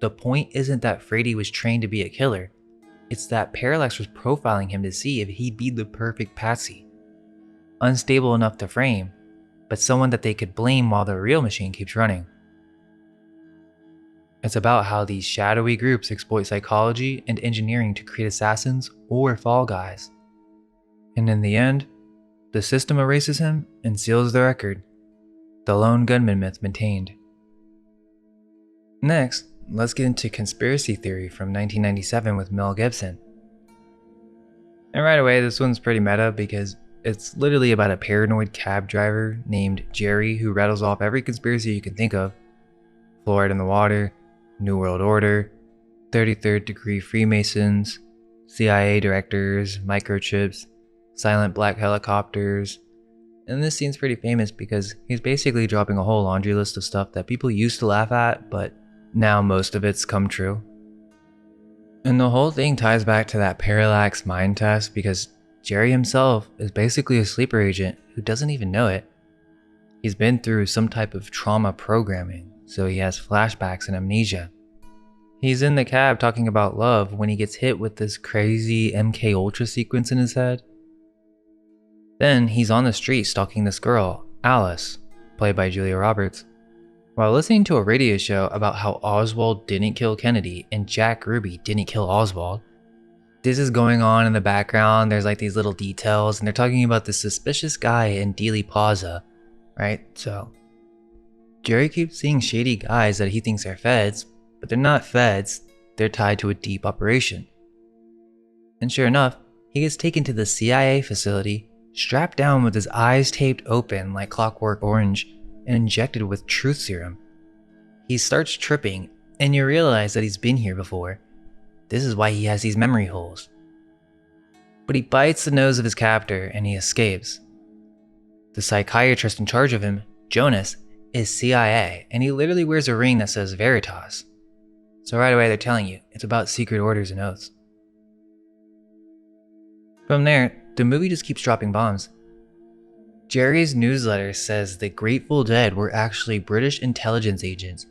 the point isn't that Ferrie was trained to be a killer, it's that Parallax was profiling him to see if he'd be the perfect Patsy. Unstable enough to frame, but someone that they could blame while the real machine keeps running. It's about how these shadowy groups exploit psychology and engineering to create assassins or fall guys. And in the end, the system erases him and seals the record. The lone gunman myth maintained. Next, let's get into conspiracy theory from 1997 with Mel Gibson. And right away, this one's pretty meta because it's literally about a paranoid cab driver named Jerry who rattles off every conspiracy you can think of: fluoride in the water, New World Order, 33rd degree Freemasons, CIA directors, microchips, silent black helicopters. And this scene's pretty famous because he's basically dropping a whole laundry list of stuff that people used to laugh at, but now most of it's come true. And the whole thing ties back to that Parallax mind test because Jerry himself is basically a sleeper agent who doesn't even know it. He's been through some type of trauma programming, so he has flashbacks and amnesia. He's in the cab talking about love when he gets hit with this crazy MK Ultra sequence in his head. Then he's on the street stalking this girl, Alice, played by Julia Roberts, while listening to a radio show about how Oswald didn't kill Kennedy and Jack Ruby didn't kill Oswald. This is going on in the background, there's like these little details, and they're talking about this suspicious guy in Dealey Plaza, right? So Jerry keeps seeing shady guys that he thinks are feds, but they're not feds, they're tied to a deep operation. And sure enough, he gets taken to the CIA facility, strapped down with his eyes taped open like Clockwork Orange, and injected with truth serum. He starts tripping, and you realize that he's been here before. This is why he has these memory holes. But he bites the nose of his captor and he escapes. The psychiatrist in charge of him, Jonas, is CIA, and he literally wears a ring that says Veritas. So right away they're telling you it's about secret orders and oaths. From there, the movie just keeps dropping bombs. Jerry's newsletter says the Grateful Dead were actually British intelligence agents,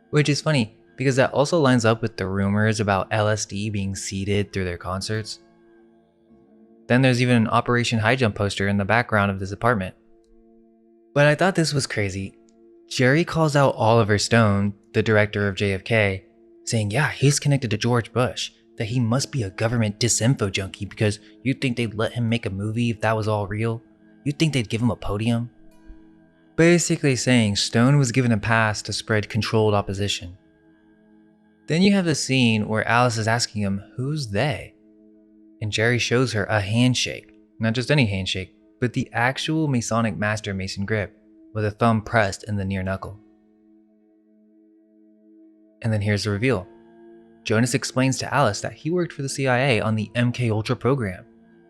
which is funny because that also lines up with the rumors about LSD being seeded through their concerts. Then there's even an Operation High Jump poster in the background of this apartment. But I thought this was crazy. Jerry calls out Oliver Stone, the director of JFK, saying, yeah, he's connected to George Bush, that he must be a government disinfo junkie because you'd think they'd let him make a movie if that was all real? You'd think they'd give him a podium? Basically saying Stone was given a pass to spread controlled opposition. Then you have the scene where Alice is asking him, who's they? And Jerry shows her a handshake, not just any handshake, but the actual Masonic Master Mason grip, with a thumb pressed in the near knuckle. And then here's the reveal. Jonas explains to Alice that he worked for the CIA on the MK Ultra program,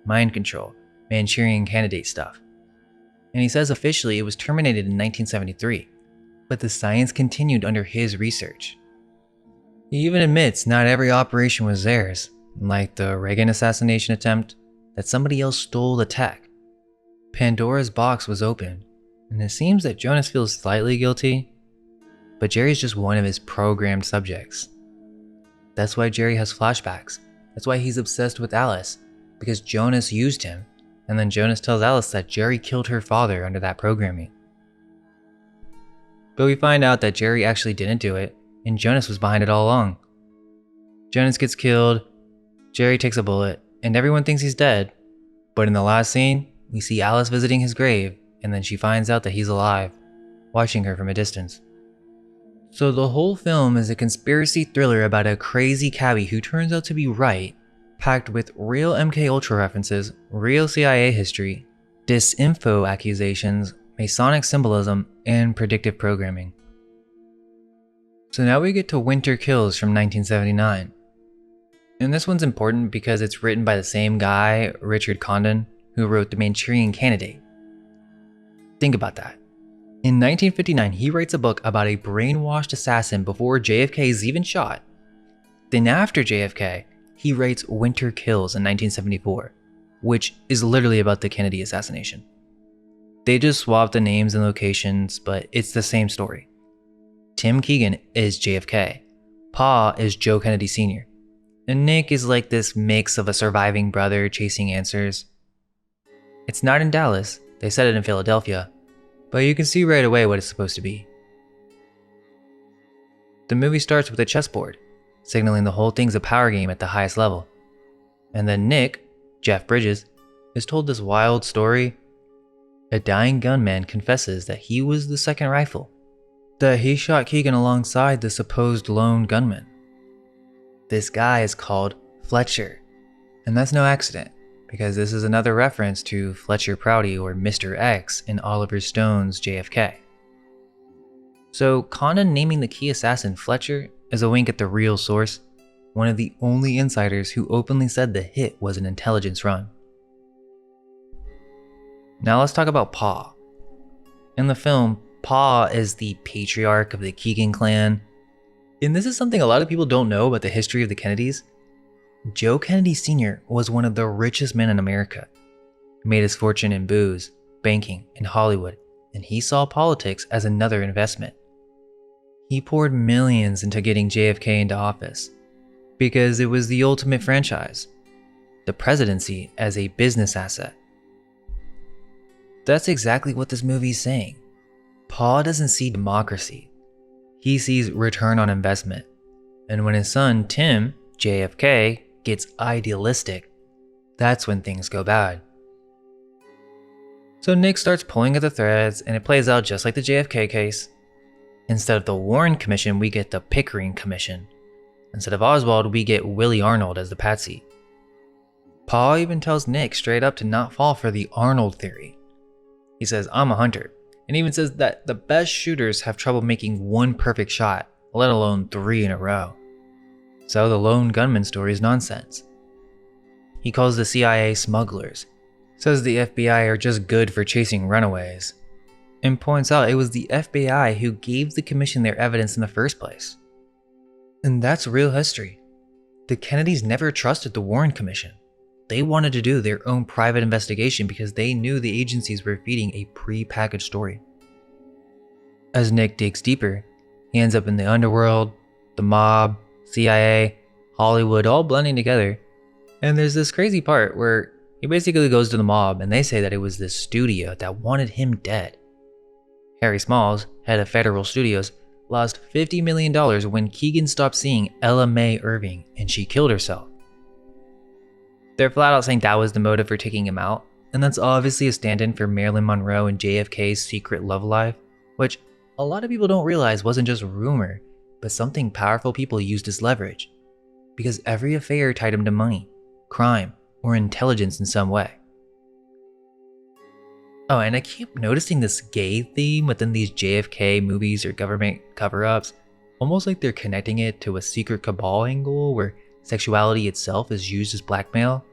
mind control, Manchurian Candidate stuff. And he says officially it was terminated in 1973, but the science continued under his research. He even admits not every operation was theirs, like the Reagan assassination attempt, that somebody else stole the tech. Pandora's box was open, and it seems that Jonas feels slightly guilty, but Jerry's just one of his programmed subjects. That's why Jerry has flashbacks. That's why he's obsessed with Alice, because Jonas used him, and then Jonas tells Alice that Jerry killed her father under that programming. But we find out that Jerry actually didn't do it, and Jonas was behind it all along. Jonas gets killed, Jerry takes a bullet, and everyone thinks he's dead. But in the last scene, we see Alice visiting his grave, and then she finds out that he's alive, watching her from a distance. So the whole film is a conspiracy thriller about a crazy cabbie who turns out to be right, packed with real MK Ultra references, real CIA history, disinfo accusations, Masonic symbolism, and predictive programming. So now we get to Winter Kills from 1979. And this one's important because it's written by the same guy, Richard Condon, who wrote The Manchurian Candidate. Think about that. In 1959, he writes a book about a brainwashed assassin before JFK is even shot. Then after JFK, he writes Winter Kills in 1974, which is literally about the Kennedy assassination. They just swapped the names and locations, but it's the same story. Tim Keegan is JFK, Pa is Joe Kennedy Sr., and Nick is like this mix of a surviving brother chasing answers. It's not in Dallas, they set it in Philadelphia, but you can see right away what it's supposed to be. The movie starts with a chessboard, signaling the whole thing's a power game at the highest level. And then Nick, Jeff Bridges, is told this wild story. A dying gunman confesses that he was the second rifle, that he shot Keegan alongside the supposed lone gunman. This guy is called Fletcher, and that's no accident, because this is another reference to Fletcher Prouty or Mr. X in Oliver Stone's JFK. So Condon naming the key assassin Fletcher is a wink at the real source, one of the only insiders who openly said the hit was an intelligence run. Now let's talk about Pa. In the film, Pa is the patriarch of the Keegan clan, and this is something a lot of people don't know about the history of the Kennedys. Joe Kennedy Sr. was one of the richest men in America. He made his fortune in booze, banking, and Hollywood, and he saw politics as another investment. He poured millions into getting JFK into office, because it was the ultimate franchise, the presidency as a business asset. That's exactly what this movie's saying. Pa doesn't see democracy. He sees return on investment. And when his son, Tim, JFK, gets idealistic, that's when things go bad. So Nick starts pulling at the threads, and it plays out just like the JFK case. Instead of the Warren Commission, we get the Pickering Commission. Instead of Oswald, we get Willie Arnold as the Patsy. Pa even tells Nick straight up to not fall for the Arnold theory. He says, I'm a hunter. and even says that the best shooters have trouble making one perfect shot, let alone 3 in a row. So the Lone Gunmen story is nonsense. He calls the CIA smugglers, says the FBI are just good for chasing runaways, and points out it was the FBI who gave the commission their evidence in the first place. And that's real history. The Kennedys never trusted the Warren Commission. They wanted to do their own private investigation because they knew the agencies were feeding a pre-packaged story. As Nick digs deeper, he ends up in the underworld, the mob, CIA, Hollywood all blending together. And there's this crazy part where he basically goes to the mob and they say that it was this studio that wanted him dead. Harry Smalls, head of Federal Studios, lost $50 million when Keegan stopped seeing Ella Mae Irving and she killed herself. They're flat out saying that was the motive for taking him out, and that's obviously a stand-in for Marilyn Monroe and JFK's secret love life, which a lot of people don't realize wasn't just rumor, but something powerful people used as leverage, because every affair tied him to money, crime, or intelligence in some way. Oh, and I keep noticing this gay theme within these JFK movies or government cover-ups, almost like they're connecting it to a secret cabal angle where sexuality itself is used as blackmail.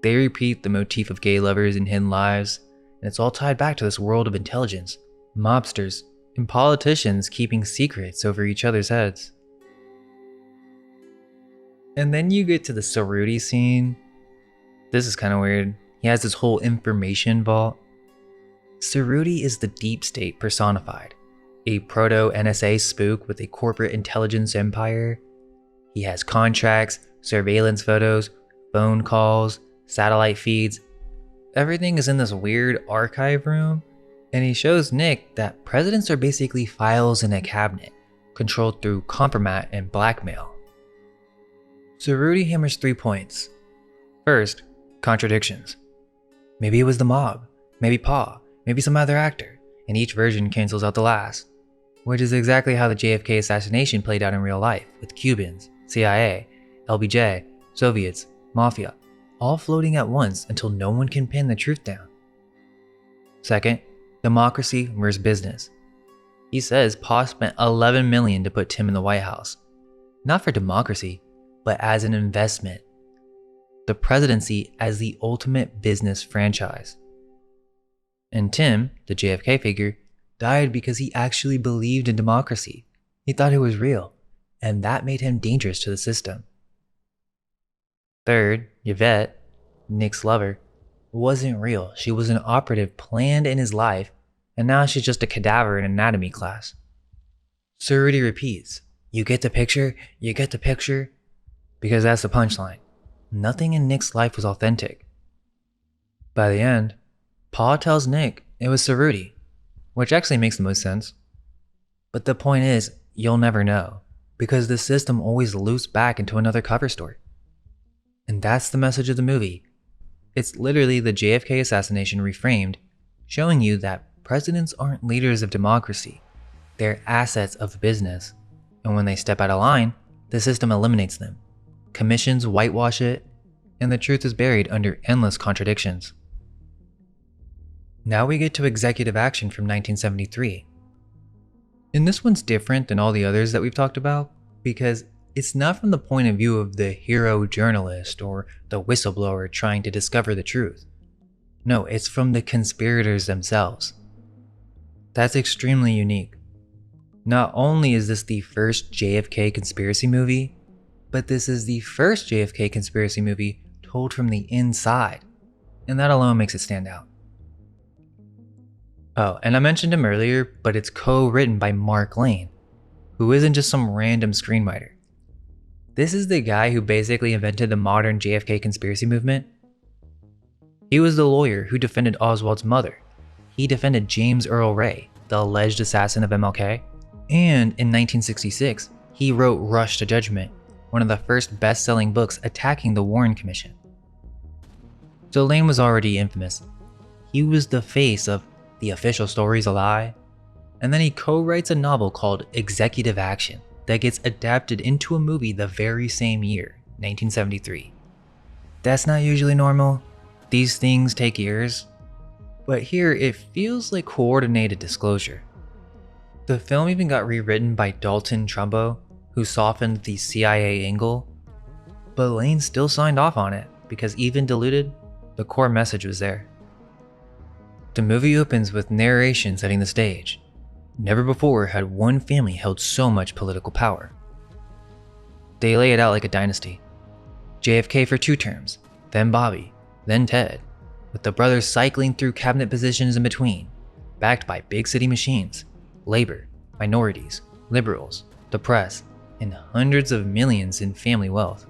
They repeat the motif of gay lovers and hidden lives, and it's all tied back to this world of intelligence, mobsters, and politicians keeping secrets over each other's heads. And then you get to the Rudy scene. This is kind of weird. He has this whole information vault. Rudy is the deep state personified, a proto-NSA spook with a corporate intelligence empire. He has contracts, surveillance photos, phone calls, satellite feeds. Everything is in this weird archive room, and he shows Nick that presidents are basically files in a cabinet, controlled through compromat and blackmail. So Rudy hammers 3 points. First, contradictions. Maybe it was the mob, maybe Pa, maybe some other actor, and each version cancels out the last. Which is exactly how the JFK assassination played out in real life, with Cubans, CIA, LBJ, Soviets, Mafia, all floating at once until no one can pin the truth down. Second, democracy versus business. He says Pa spent $11 million to put Tim in the White House, not for democracy, but as an investment. The presidency as the ultimate business franchise. And Tim, the JFK figure, died because he actually believed in democracy. He thought it was real, and that made him dangerous to the system. Third, Yvette, Nick's lover, wasn't real. She was an operative planned in his life, and now she's just a cadaver in anatomy class. So Rudy repeats, "You get the picture? You get the picture?" Because that's the punchline. Nothing in Nick's life was authentic. By the end, Pa tells Nick it was Rudy, which actually makes the most sense. But the point is, you'll never know, because the system always loops back into another cover story. And that's the message of the movie. It's literally the JFK assassination reframed, showing you that presidents aren't leaders of democracy, they're assets of business. And when they step out of line, the system eliminates them. Commissions whitewash it, and the truth is buried under endless contradictions. Now we get to Executive Action from 1973. And this one's different than all the others that we've talked about, because it's not from the point of view of the hero journalist or the whistleblower trying to discover the truth. No, it's from the conspirators themselves. That's extremely unique. Not only is this the first JFK conspiracy movie, but this is the first JFK conspiracy movie told from the inside, and that alone makes it stand out. Oh, and I mentioned him earlier, but it's co-written by Mark Lane, who isn't just some random screenwriter. This is the guy who basically invented the modern JFK conspiracy movement. He was the lawyer who defended Oswald's mother. He defended James Earl Ray, the alleged assassin of MLK. And in 1966, he wrote Rush to Judgment, one of the first best-selling books attacking the Warren Commission. So Lane was already infamous. He was the face of The Official Story's a Lie, and then he co-writes a novel called Executive Action that gets adapted into a movie the very same year, 1973. That's not usually normal. These things take years. But here it feels like coordinated disclosure. The film even got rewritten by Dalton Trumbo, who softened the CIA angle, but Lane still signed off on it because even diluted, the core message was there. The movie opens with narration setting the stage. Never before had one family held so much political power. They lay it out like a dynasty. JFK for 2 terms, then Bobby, then Ted, with the brothers cycling through cabinet positions in between, backed by big city machines, labor, minorities, liberals, the press, and hundreds of millions in family wealth.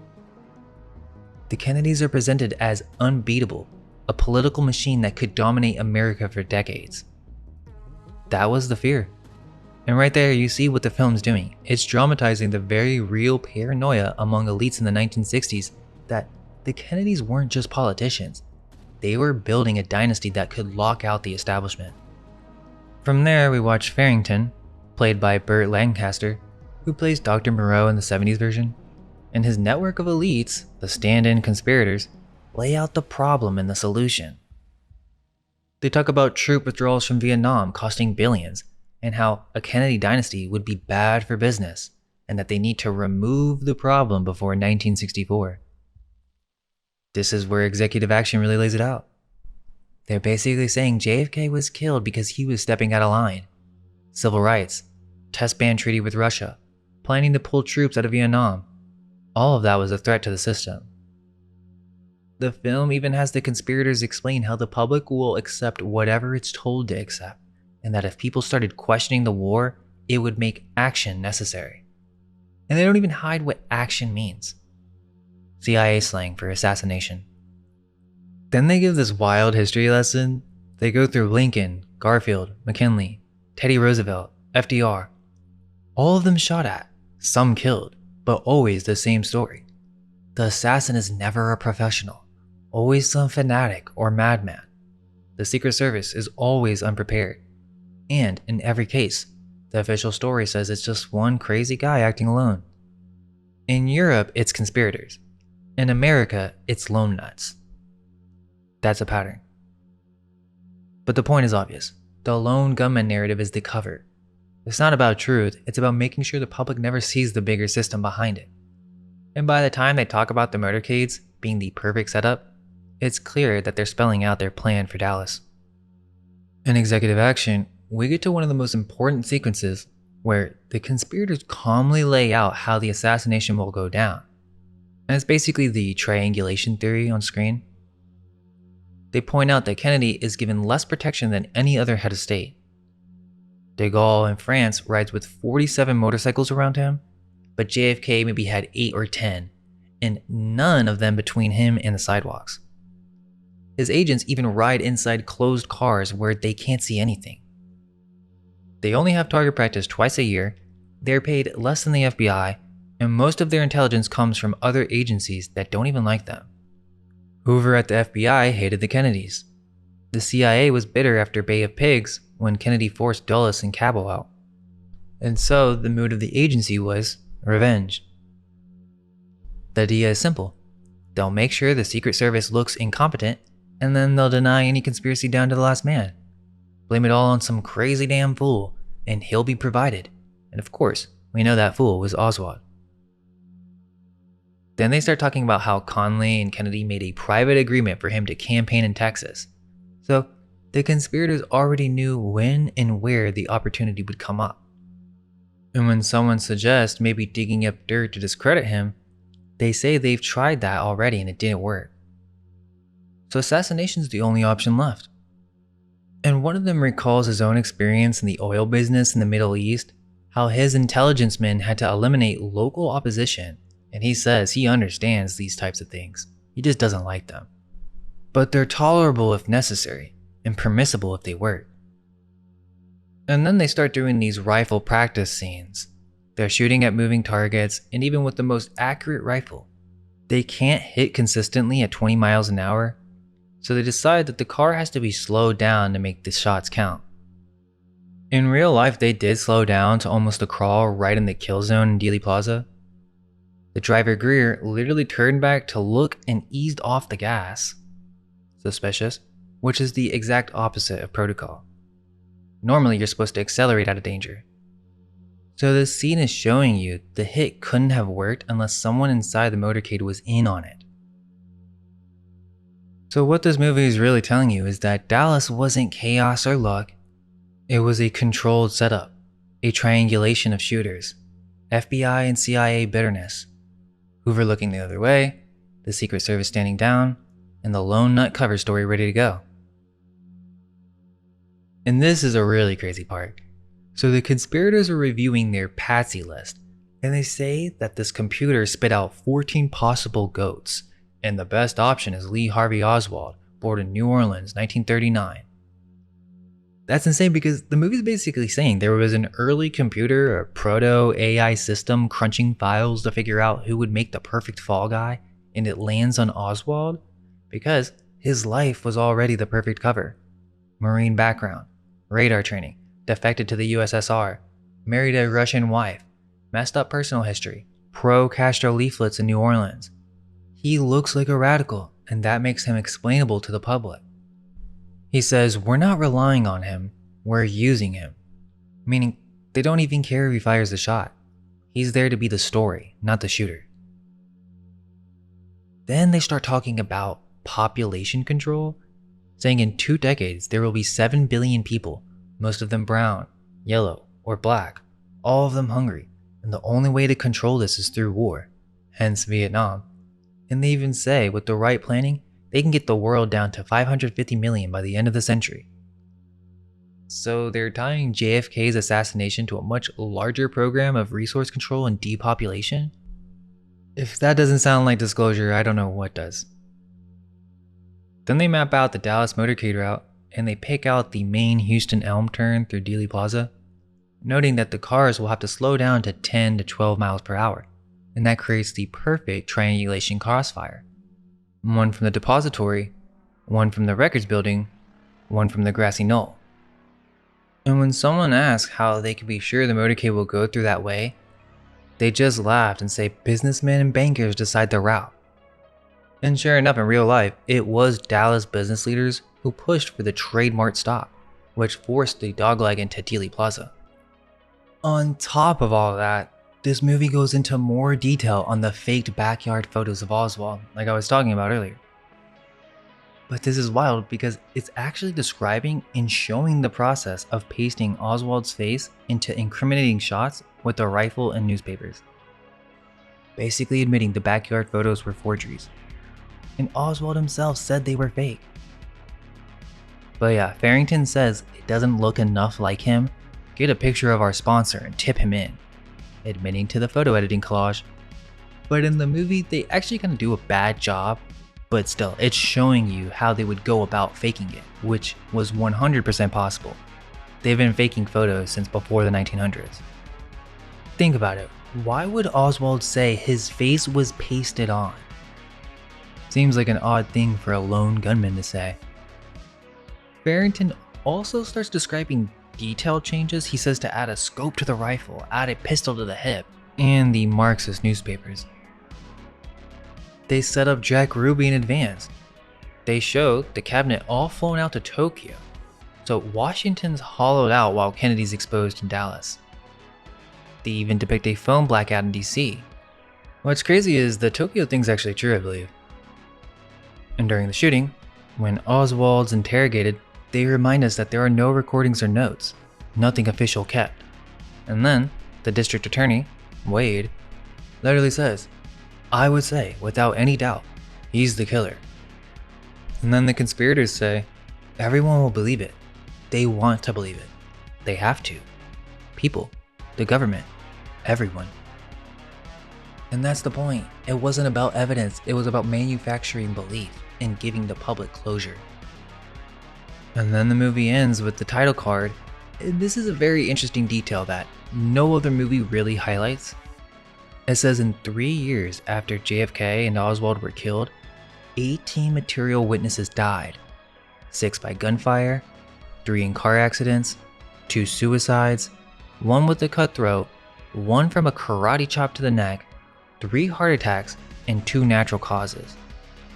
The Kennedys are presented as unbeatable, a political machine that could dominate America for decades. That was the fear. And right there you see what the film's doing. It's dramatizing the very real paranoia among elites in the 1960s that the Kennedys weren't just politicians. They were building a dynasty that could lock out the establishment. From there we watch Farrington, played by Burt Lancaster, who plays Dr. Moreau in the 70s version, and his network of elites, the stand-in conspirators, lay out the problem and the solution. They talk about troop withdrawals from Vietnam costing billions, and how a Kennedy dynasty would be bad for business, and that they need to remove the problem before 1964. This is where executive action really lays it out. They're basically saying JFK was killed because he was stepping out of line. Civil rights, test ban treaty with Russia, planning to pull troops out of Vietnam. All of that was a threat to the system. The film even has the conspirators explain how the public will accept whatever it's told to accept, and that if people started questioning the war, it would make action necessary. And they don't even hide what action means. CIA slang for assassination. Then they give this wild history lesson. They go through Lincoln, Garfield, McKinley, Teddy Roosevelt, FDR. All of them shot at, some killed, but always the same story. The assassin is never a professional, always some fanatic or madman. The Secret Service is always unprepared. And in every case, the official story says it's just one crazy guy acting alone. In Europe, it's conspirators. In America, it's lone nuts. That's a pattern. But the point is obvious. The Lone Gunmen narrative is the cover. It's not about truth, it's about making sure the public never sees the bigger system behind it. And by the time they talk about the motorcades being the perfect setup, it's clear that they're spelling out their plan for Dallas. In executive action, we get to one of the most important sequences where the conspirators calmly lay out how the assassination will go down. And it's basically the triangulation theory on screen. They point out that Kennedy is given less protection than any other head of state. De Gaulle in France rides with 47 motorcycles around him, but JFK maybe had 8 or 10, and none of them between him and the sidewalks. His agents even ride inside closed cars where they can't see anything. They only have target practice twice a year, they're paid less than the FBI, and most of their intelligence comes from other agencies that don't even like them. Hoover at the FBI hated the Kennedys. The CIA was bitter after Bay of Pigs when Kennedy forced Dulles and Cabell out. And so the mood of the agency was revenge. The idea is simple. They'll make sure the Secret Service looks incompetent, and then they'll deny any conspiracy down to the last man. Blame it all on some crazy damn fool, and he'll be provided. And of course, we know that fool was Oswald. Then they start talking about how Conley and Kennedy made a private agreement for him to campaign in Texas. So the conspirators already knew when and where the opportunity would come up. And when someone suggests maybe digging up dirt to discredit him, they say they've tried that already and it didn't work. So assassination's the only option left. And one of them recalls his own experience in the oil business in the Middle East, how his intelligence men had to eliminate local opposition, and he says he understands these types of things, he just doesn't like them. But they're tolerable if necessary, and permissible if they work. And then they start doing these rifle practice scenes. They're shooting at moving targets, and even with the most accurate rifle, they can't hit consistently at 20 miles an hour, so they decide that the car has to be slowed down to make the shots count. In real life, they did slow down to almost a crawl right in the kill zone in Dealey Plaza. The driver Greer literally turned back to look and eased off the gas. Suspicious. which is the exact opposite of protocol. Normally, you're supposed to accelerate out of danger. So this scene is showing you the hit couldn't have worked unless someone inside the motorcade was in on it. So what this movie is really telling you is that Dallas wasn't chaos or luck. It was a controlled setup, a triangulation of shooters, FBI and CIA bitterness, Hoover looking the other way, the Secret Service standing down, and the lone nut cover story ready to go. And this is a really crazy part. So the conspirators are reviewing their Patsy list, and they say that this computer spit out 14 possible goats, and the best option is Lee Harvey Oswald, born in New Orleans, 1939. That's insane because the movie's basically saying there was an early computer, a proto-AI system crunching files to figure out who would make the perfect fall guy, and it lands on Oswald because his life was already the perfect cover. Marine background, radar training, defected to the USSR, married a Russian wife, messed up personal history, pro-Castro leaflets in New Orleans. He looks like a radical, and that makes him explainable to the public. He says, we're not relying on him, we're using him. Meaning, they don't even care if he fires the shot. He's there to be the story, not the shooter. Then they start talking about population control, saying in 2 decades there will be 7 billion people, most of them brown, yellow, or black, all of them hungry, and the only way to control this is through war, hence Vietnam. And they even say with the right planning, they can get the world down to 550 million by the end of the century. So they're tying JFK's assassination to a much larger program of resource control and depopulation? If that doesn't sound like disclosure, I don't know what does. Then they map out the Dallas motorcade route, and they pick out the main Houston Elm turn through Dealey Plaza, noting that the cars will have to slow down to 10 to 12 miles per hour, and that creates the perfect triangulation crossfire. One from the depository, one from the records building, one from the grassy knoll. And when someone asks how they can be sure the motorcade will go through that way, they just laughed and say businessmen and bankers decide the route. And sure enough, in real life, it was Dallas business leaders who pushed for the trademark stop, which forced the dogleg into Dealey Plaza. On top of all of that, this movie goes into more detail on the faked backyard photos of Oswald, like I was talking about earlier. But this is wild because it's actually describing and showing the process of pasting Oswald's face into incriminating shots with a rifle and newspapers. Basically admitting the backyard photos were forgeries. And Oswald himself said they were fake. But yeah, Farrington says it doesn't look enough like him. Get a picture of our sponsor and tip him in, admitting to the photo editing collage. But in the movie, they actually kind of do a bad job, but still, it's showing you how they would go about faking it, which was 100% possible. They've been faking photos since before the 1900s. Think about it, why would Oswald say his face was pasted on? Seems like an odd thing for a lone gunman to say. Farrington also starts describing detail changes. He says to add a scope to the rifle, add a pistol to the hip, and the Marxist newspapers. They set up Jack Ruby in advance. They show the cabinet all flown out to Tokyo, so Washington's hollowed out while Kennedy's exposed in Dallas. They even depict a phone blackout in DC. What's crazy is the Tokyo thing's actually true, I believe. And during the shooting, when Oswald's interrogated, they remind us that there are no recordings or notes, nothing official kept. And then, the district attorney, Wade, literally says, I would say, without any doubt, he's the killer. And then the conspirators say, everyone will believe it. They want to believe it. They have to. People, the government, everyone. And that's the point. It wasn't about evidence, it was about manufacturing belief and giving the public closure. And then the movie ends with the title card. This is a very interesting detail that no other movie really highlights. It says in 3 years after JFK and Oswald were killed, 18 material witnesses died. 6 by gunfire, 3 in car accidents, 2 suicides, 1 with a cut throat, 1 from a karate chop to the neck, 3 heart attacks, and 2 natural causes.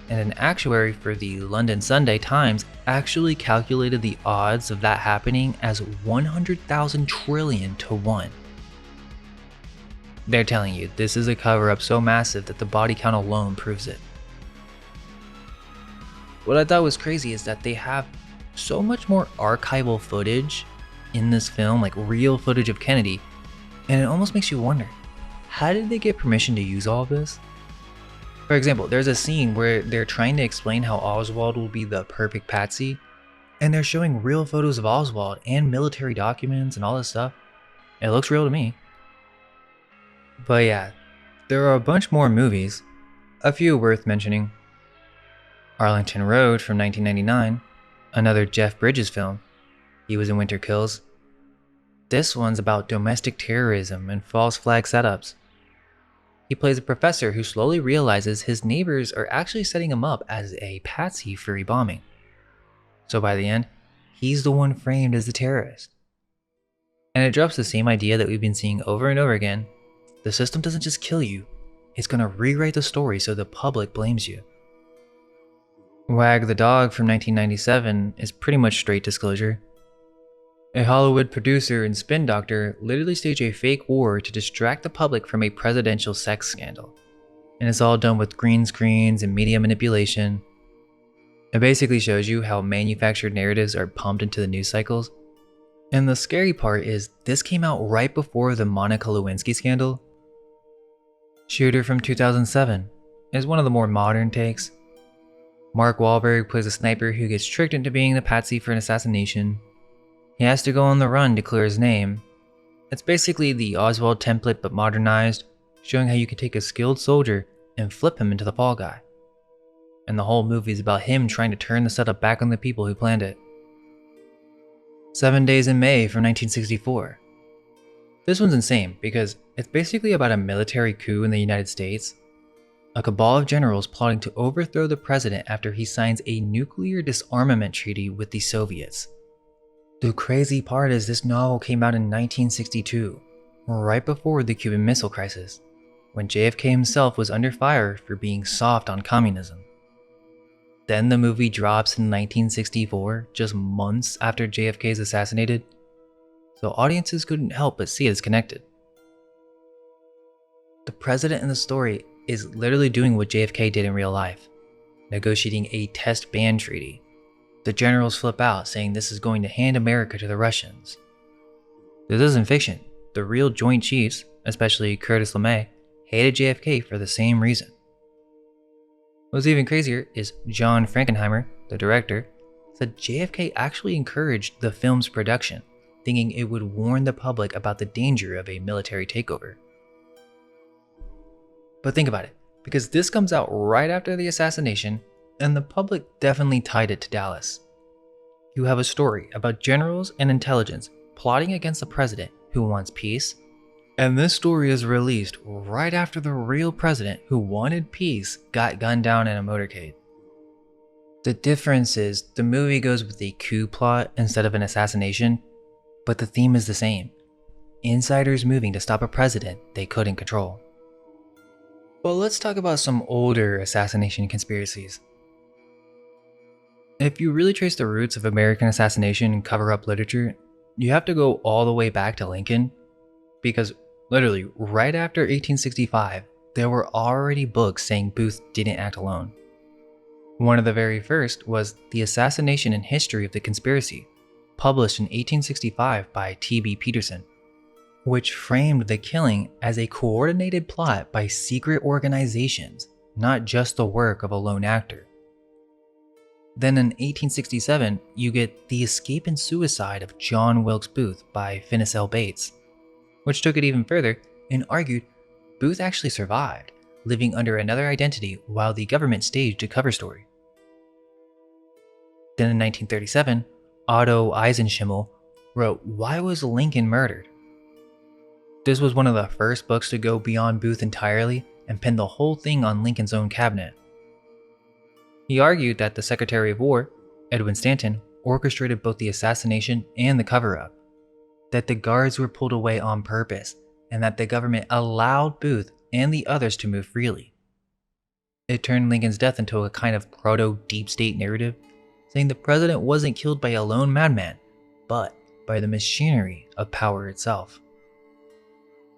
and an actuary for the London Sunday Times actually calculated the odds of that happening as 100,000 trillion to 1. They're telling you this is a cover-up so massive that the body count alone proves it. What I thought was crazy is that they have so much more archival footage in this film, like real footage of Kennedy, and it almost makes you wonder, how did they get permission to use all of this? For example, there's a scene where they're trying to explain how Oswald will be the perfect Patsy, and they're showing real photos of Oswald and military documents and all this stuff. It looks real to me. But yeah, there are a bunch more movies, a few worth mentioning. Arlington Road from 1999, another Jeff Bridges film. He was in Winter Kills. This one's about domestic terrorism and false flag setups. He plays a professor who slowly realizes his neighbors are actually setting him up as a patsy for a bombing. So by the end, he's the one framed as the terrorist. And it drops the same idea that we've been seeing over and over again. The system doesn't just kill you, it's gonna rewrite the story so the public blames you. Wag the Dog from 1997 is pretty much straight disclosure. A Hollywood producer and spin doctor literally stage a fake war to distract the public from a presidential sex scandal. And it's all done with green screens and media manipulation. It basically shows you how manufactured narratives are pumped into the news cycles. And the scary part is this came out right before the Monica Lewinsky scandal. Shooter from 2007 is one of the more modern takes. Mark Wahlberg plays a sniper who gets tricked into being the patsy for an assassination. He has to go on the run to clear his name. It's basically the Oswald template but modernized, showing how you can take a skilled soldier and flip him into the fall guy. And the whole movie is about him trying to turn the setup back on the people who planned it. 7 Days in May from 1964. This one's insane because it's basically about a military coup in the United States. A cabal of generals plotting to overthrow the president after he signs a nuclear disarmament treaty with the Soviets. The crazy part is this novel came out in 1962, right before the Cuban Missile Crisis, when JFK himself was under fire for being soft on communism. Then the movie drops in 1964, just months after JFK is assassinated, so audiences couldn't help but see it's connected. The president in the story is literally doing what JFK did in real life, negotiating a test ban treaty. The generals flip out, saying this is going to hand America to the Russians. This isn't fiction. The real Joint Chiefs, especially Curtis LeMay, hated JFK for the same reason. What's even crazier is John Frankenheimer, the director, said JFK actually encouraged the film's production, thinking it would warn the public about the danger of a military takeover. But think about it, because this comes out right after the assassination, and the public definitely tied it to Dallas. You have a story about generals and intelligence plotting against the president who wants peace, and this story is released right after the real president who wanted peace got gunned down in a motorcade. The difference is the movie goes with a coup plot instead of an assassination, but the theme is the same. Insiders moving to stop a president they couldn't control. But let's talk about some older assassination conspiracies. If you really trace the roots of American assassination and cover-up literature, you have to go all the way back to Lincoln, because literally right after 1865, there were already books saying Booth didn't act alone. One of the very first was The Assassination and History of the Conspiracy, published in 1865 by T.B. Peterson, which framed the killing as a coordinated plot by secret organizations, not just the work of a lone actor. Then in 1867, you get The Escape and Suicide of John Wilkes Booth by Finis L. Bates, which took it even further and argued Booth actually survived, living under another identity while the government staged a cover story. Then in 1937, Otto Eisenschimmel wrote Why Was Lincoln Murdered? This was one of the first books to go beyond Booth entirely and pin the whole thing on Lincoln's own cabinet. He argued that the Secretary of War, Edwin Stanton, orchestrated both the assassination and the cover-up, that the guards were pulled away on purpose, and that the government allowed Booth and the others to move freely. It turned Lincoln's death into a kind of proto-deep state narrative, saying the president wasn't killed by a lone madman, but by the machinery of power itself.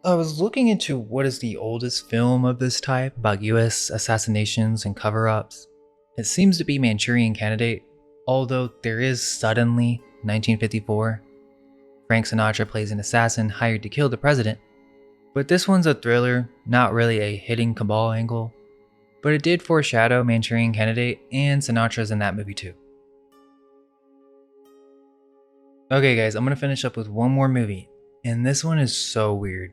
I was looking into what is the oldest film of this type about US assassinations and cover-ups. It seems to be Manchurian Candidate, although there is suddenly 1954. Frank Sinatra plays an assassin hired to kill the president, but this one's a thriller, not really a hidden cabal angle, but it did foreshadow Manchurian Candidate, and Sinatra's in that movie too. Okay guys, I'm gonna finish up with one more movie, and this one is so weird,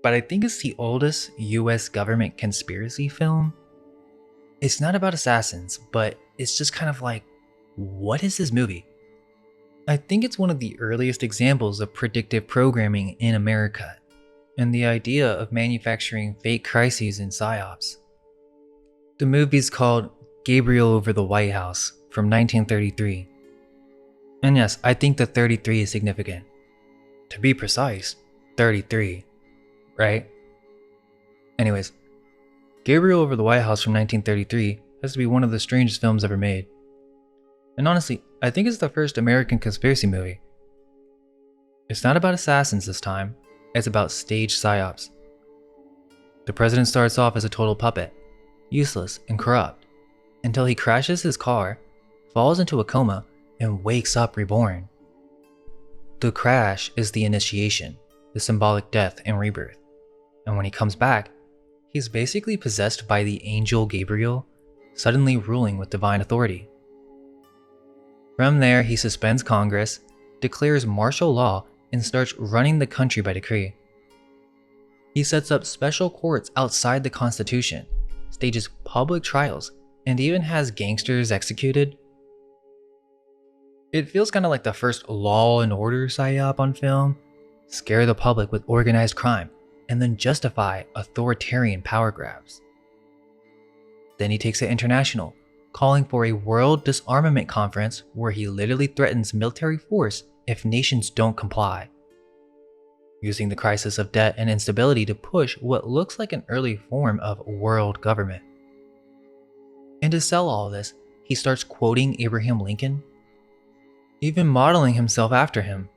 but I think it's the oldest US government conspiracy film. It's not about assassins, but it's just kind of like, what is this movie? I think it's one of the earliest examples of predictive programming in America, and the idea of manufacturing fake crises and psyops. The movie is called Gabriel over the White House from 1933. And yes, I think the 33 is significant. To be precise, 33, right? Anyways, Gabriel over the White House from 1933 has to be one of the strangest films ever made. And honestly, I think it's the first American conspiracy movie. It's not about assassins this time, it's about staged psyops. The president starts off as a total puppet, useless and corrupt, until he crashes his car, falls into a coma, and wakes up reborn. The crash is the initiation, the symbolic death and rebirth. And when he comes back, he's basically possessed by the angel Gabriel, suddenly ruling with divine authority. From there, he suspends Congress, declares martial law, and starts running the country by decree. He sets up special courts outside the Constitution, stages public trials, and even has gangsters executed. It feels kind of like the first Law and Order psyop on film, scare the public with organized crime, and then justify authoritarian power grabs. Then he takes it international, calling for a world disarmament conference where he literally threatens military force if nations don't comply, using the crisis of debt and instability to push what looks like an early form of world government. And to sell all this, he starts quoting Abraham Lincoln, even modeling himself after him,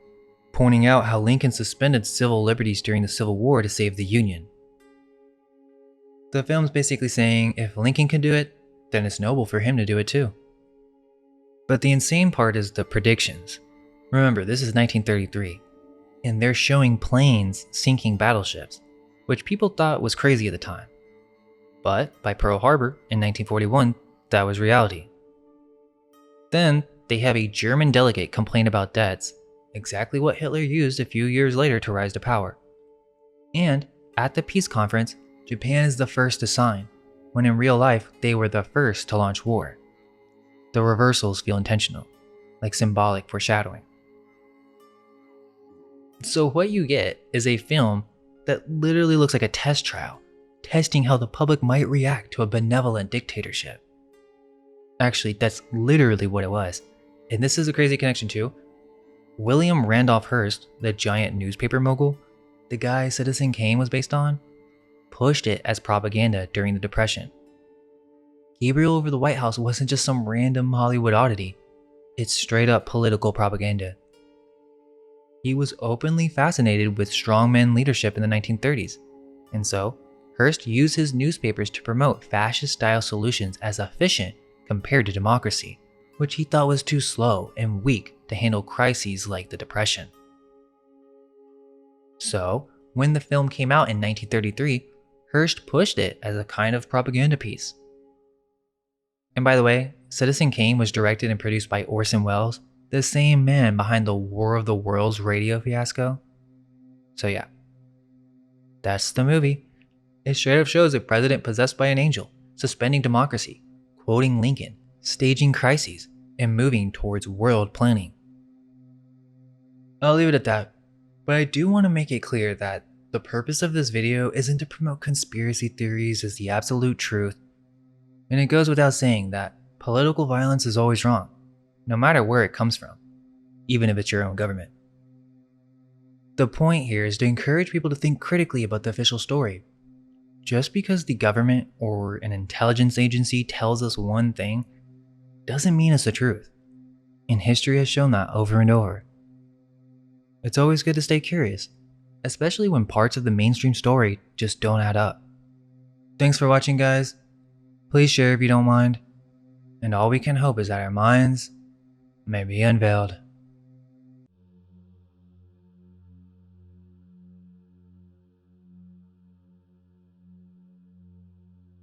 pointing out how Lincoln suspended civil liberties during the Civil War to save the Union. The film's basically saying if Lincoln can do it, then it's noble for him to do it too. But the insane part is the predictions. Remember, this is 1933, and they're showing planes sinking battleships, which people thought was crazy at the time. But by Pearl Harbor in 1941, that was reality. Then they have a German delegate complain about debts, exactly what Hitler used a few years later to rise to power. And at the peace conference, Japan is the first to sign, when in real life they were the first to launch war. The reversals feel intentional, like symbolic foreshadowing. So what you get is a film that literally looks like a test trial, testing how the public might react to a benevolent dictatorship. Actually, that's literally what it was. And this is a crazy connection too. William Randolph Hearst, the giant newspaper mogul, the guy Citizen Kane was based on, pushed it as propaganda during the Depression. Gabriel over the White House wasn't just some random Hollywood oddity, it's straight up political propaganda. He was openly fascinated with strongman leadership in the 1930s, and so Hearst used his newspapers to promote fascist-style solutions as efficient compared to democracy, which he thought was too slow and weak to handle crises like the Depression. So, when the film came out in 1933, Hearst pushed it as a kind of propaganda piece. And by the way, Citizen Kane was directed and produced by Orson Welles, the same man behind the War of the Worlds radio fiasco. So yeah, that's the movie. It straight up shows a president possessed by an angel, suspending democracy, quoting Lincoln, staging crises, and moving towards world planning. I'll leave it at that, but I do want to make it clear that the purpose of this video isn't to promote conspiracy theories as the absolute truth, and it goes without saying that political violence is always wrong, no matter where it comes from, even if it's your own government. The point here is to encourage people to think critically about the official story. Just because the government or an intelligence agency tells us one thing doesn't mean it's the truth, and history has shown that over and over. It's always good to stay curious, especially when parts of the mainstream story just don't add up. Thanks for watching, guys. Please share if you don't mind, and all we can hope is that our minds may be unveiled.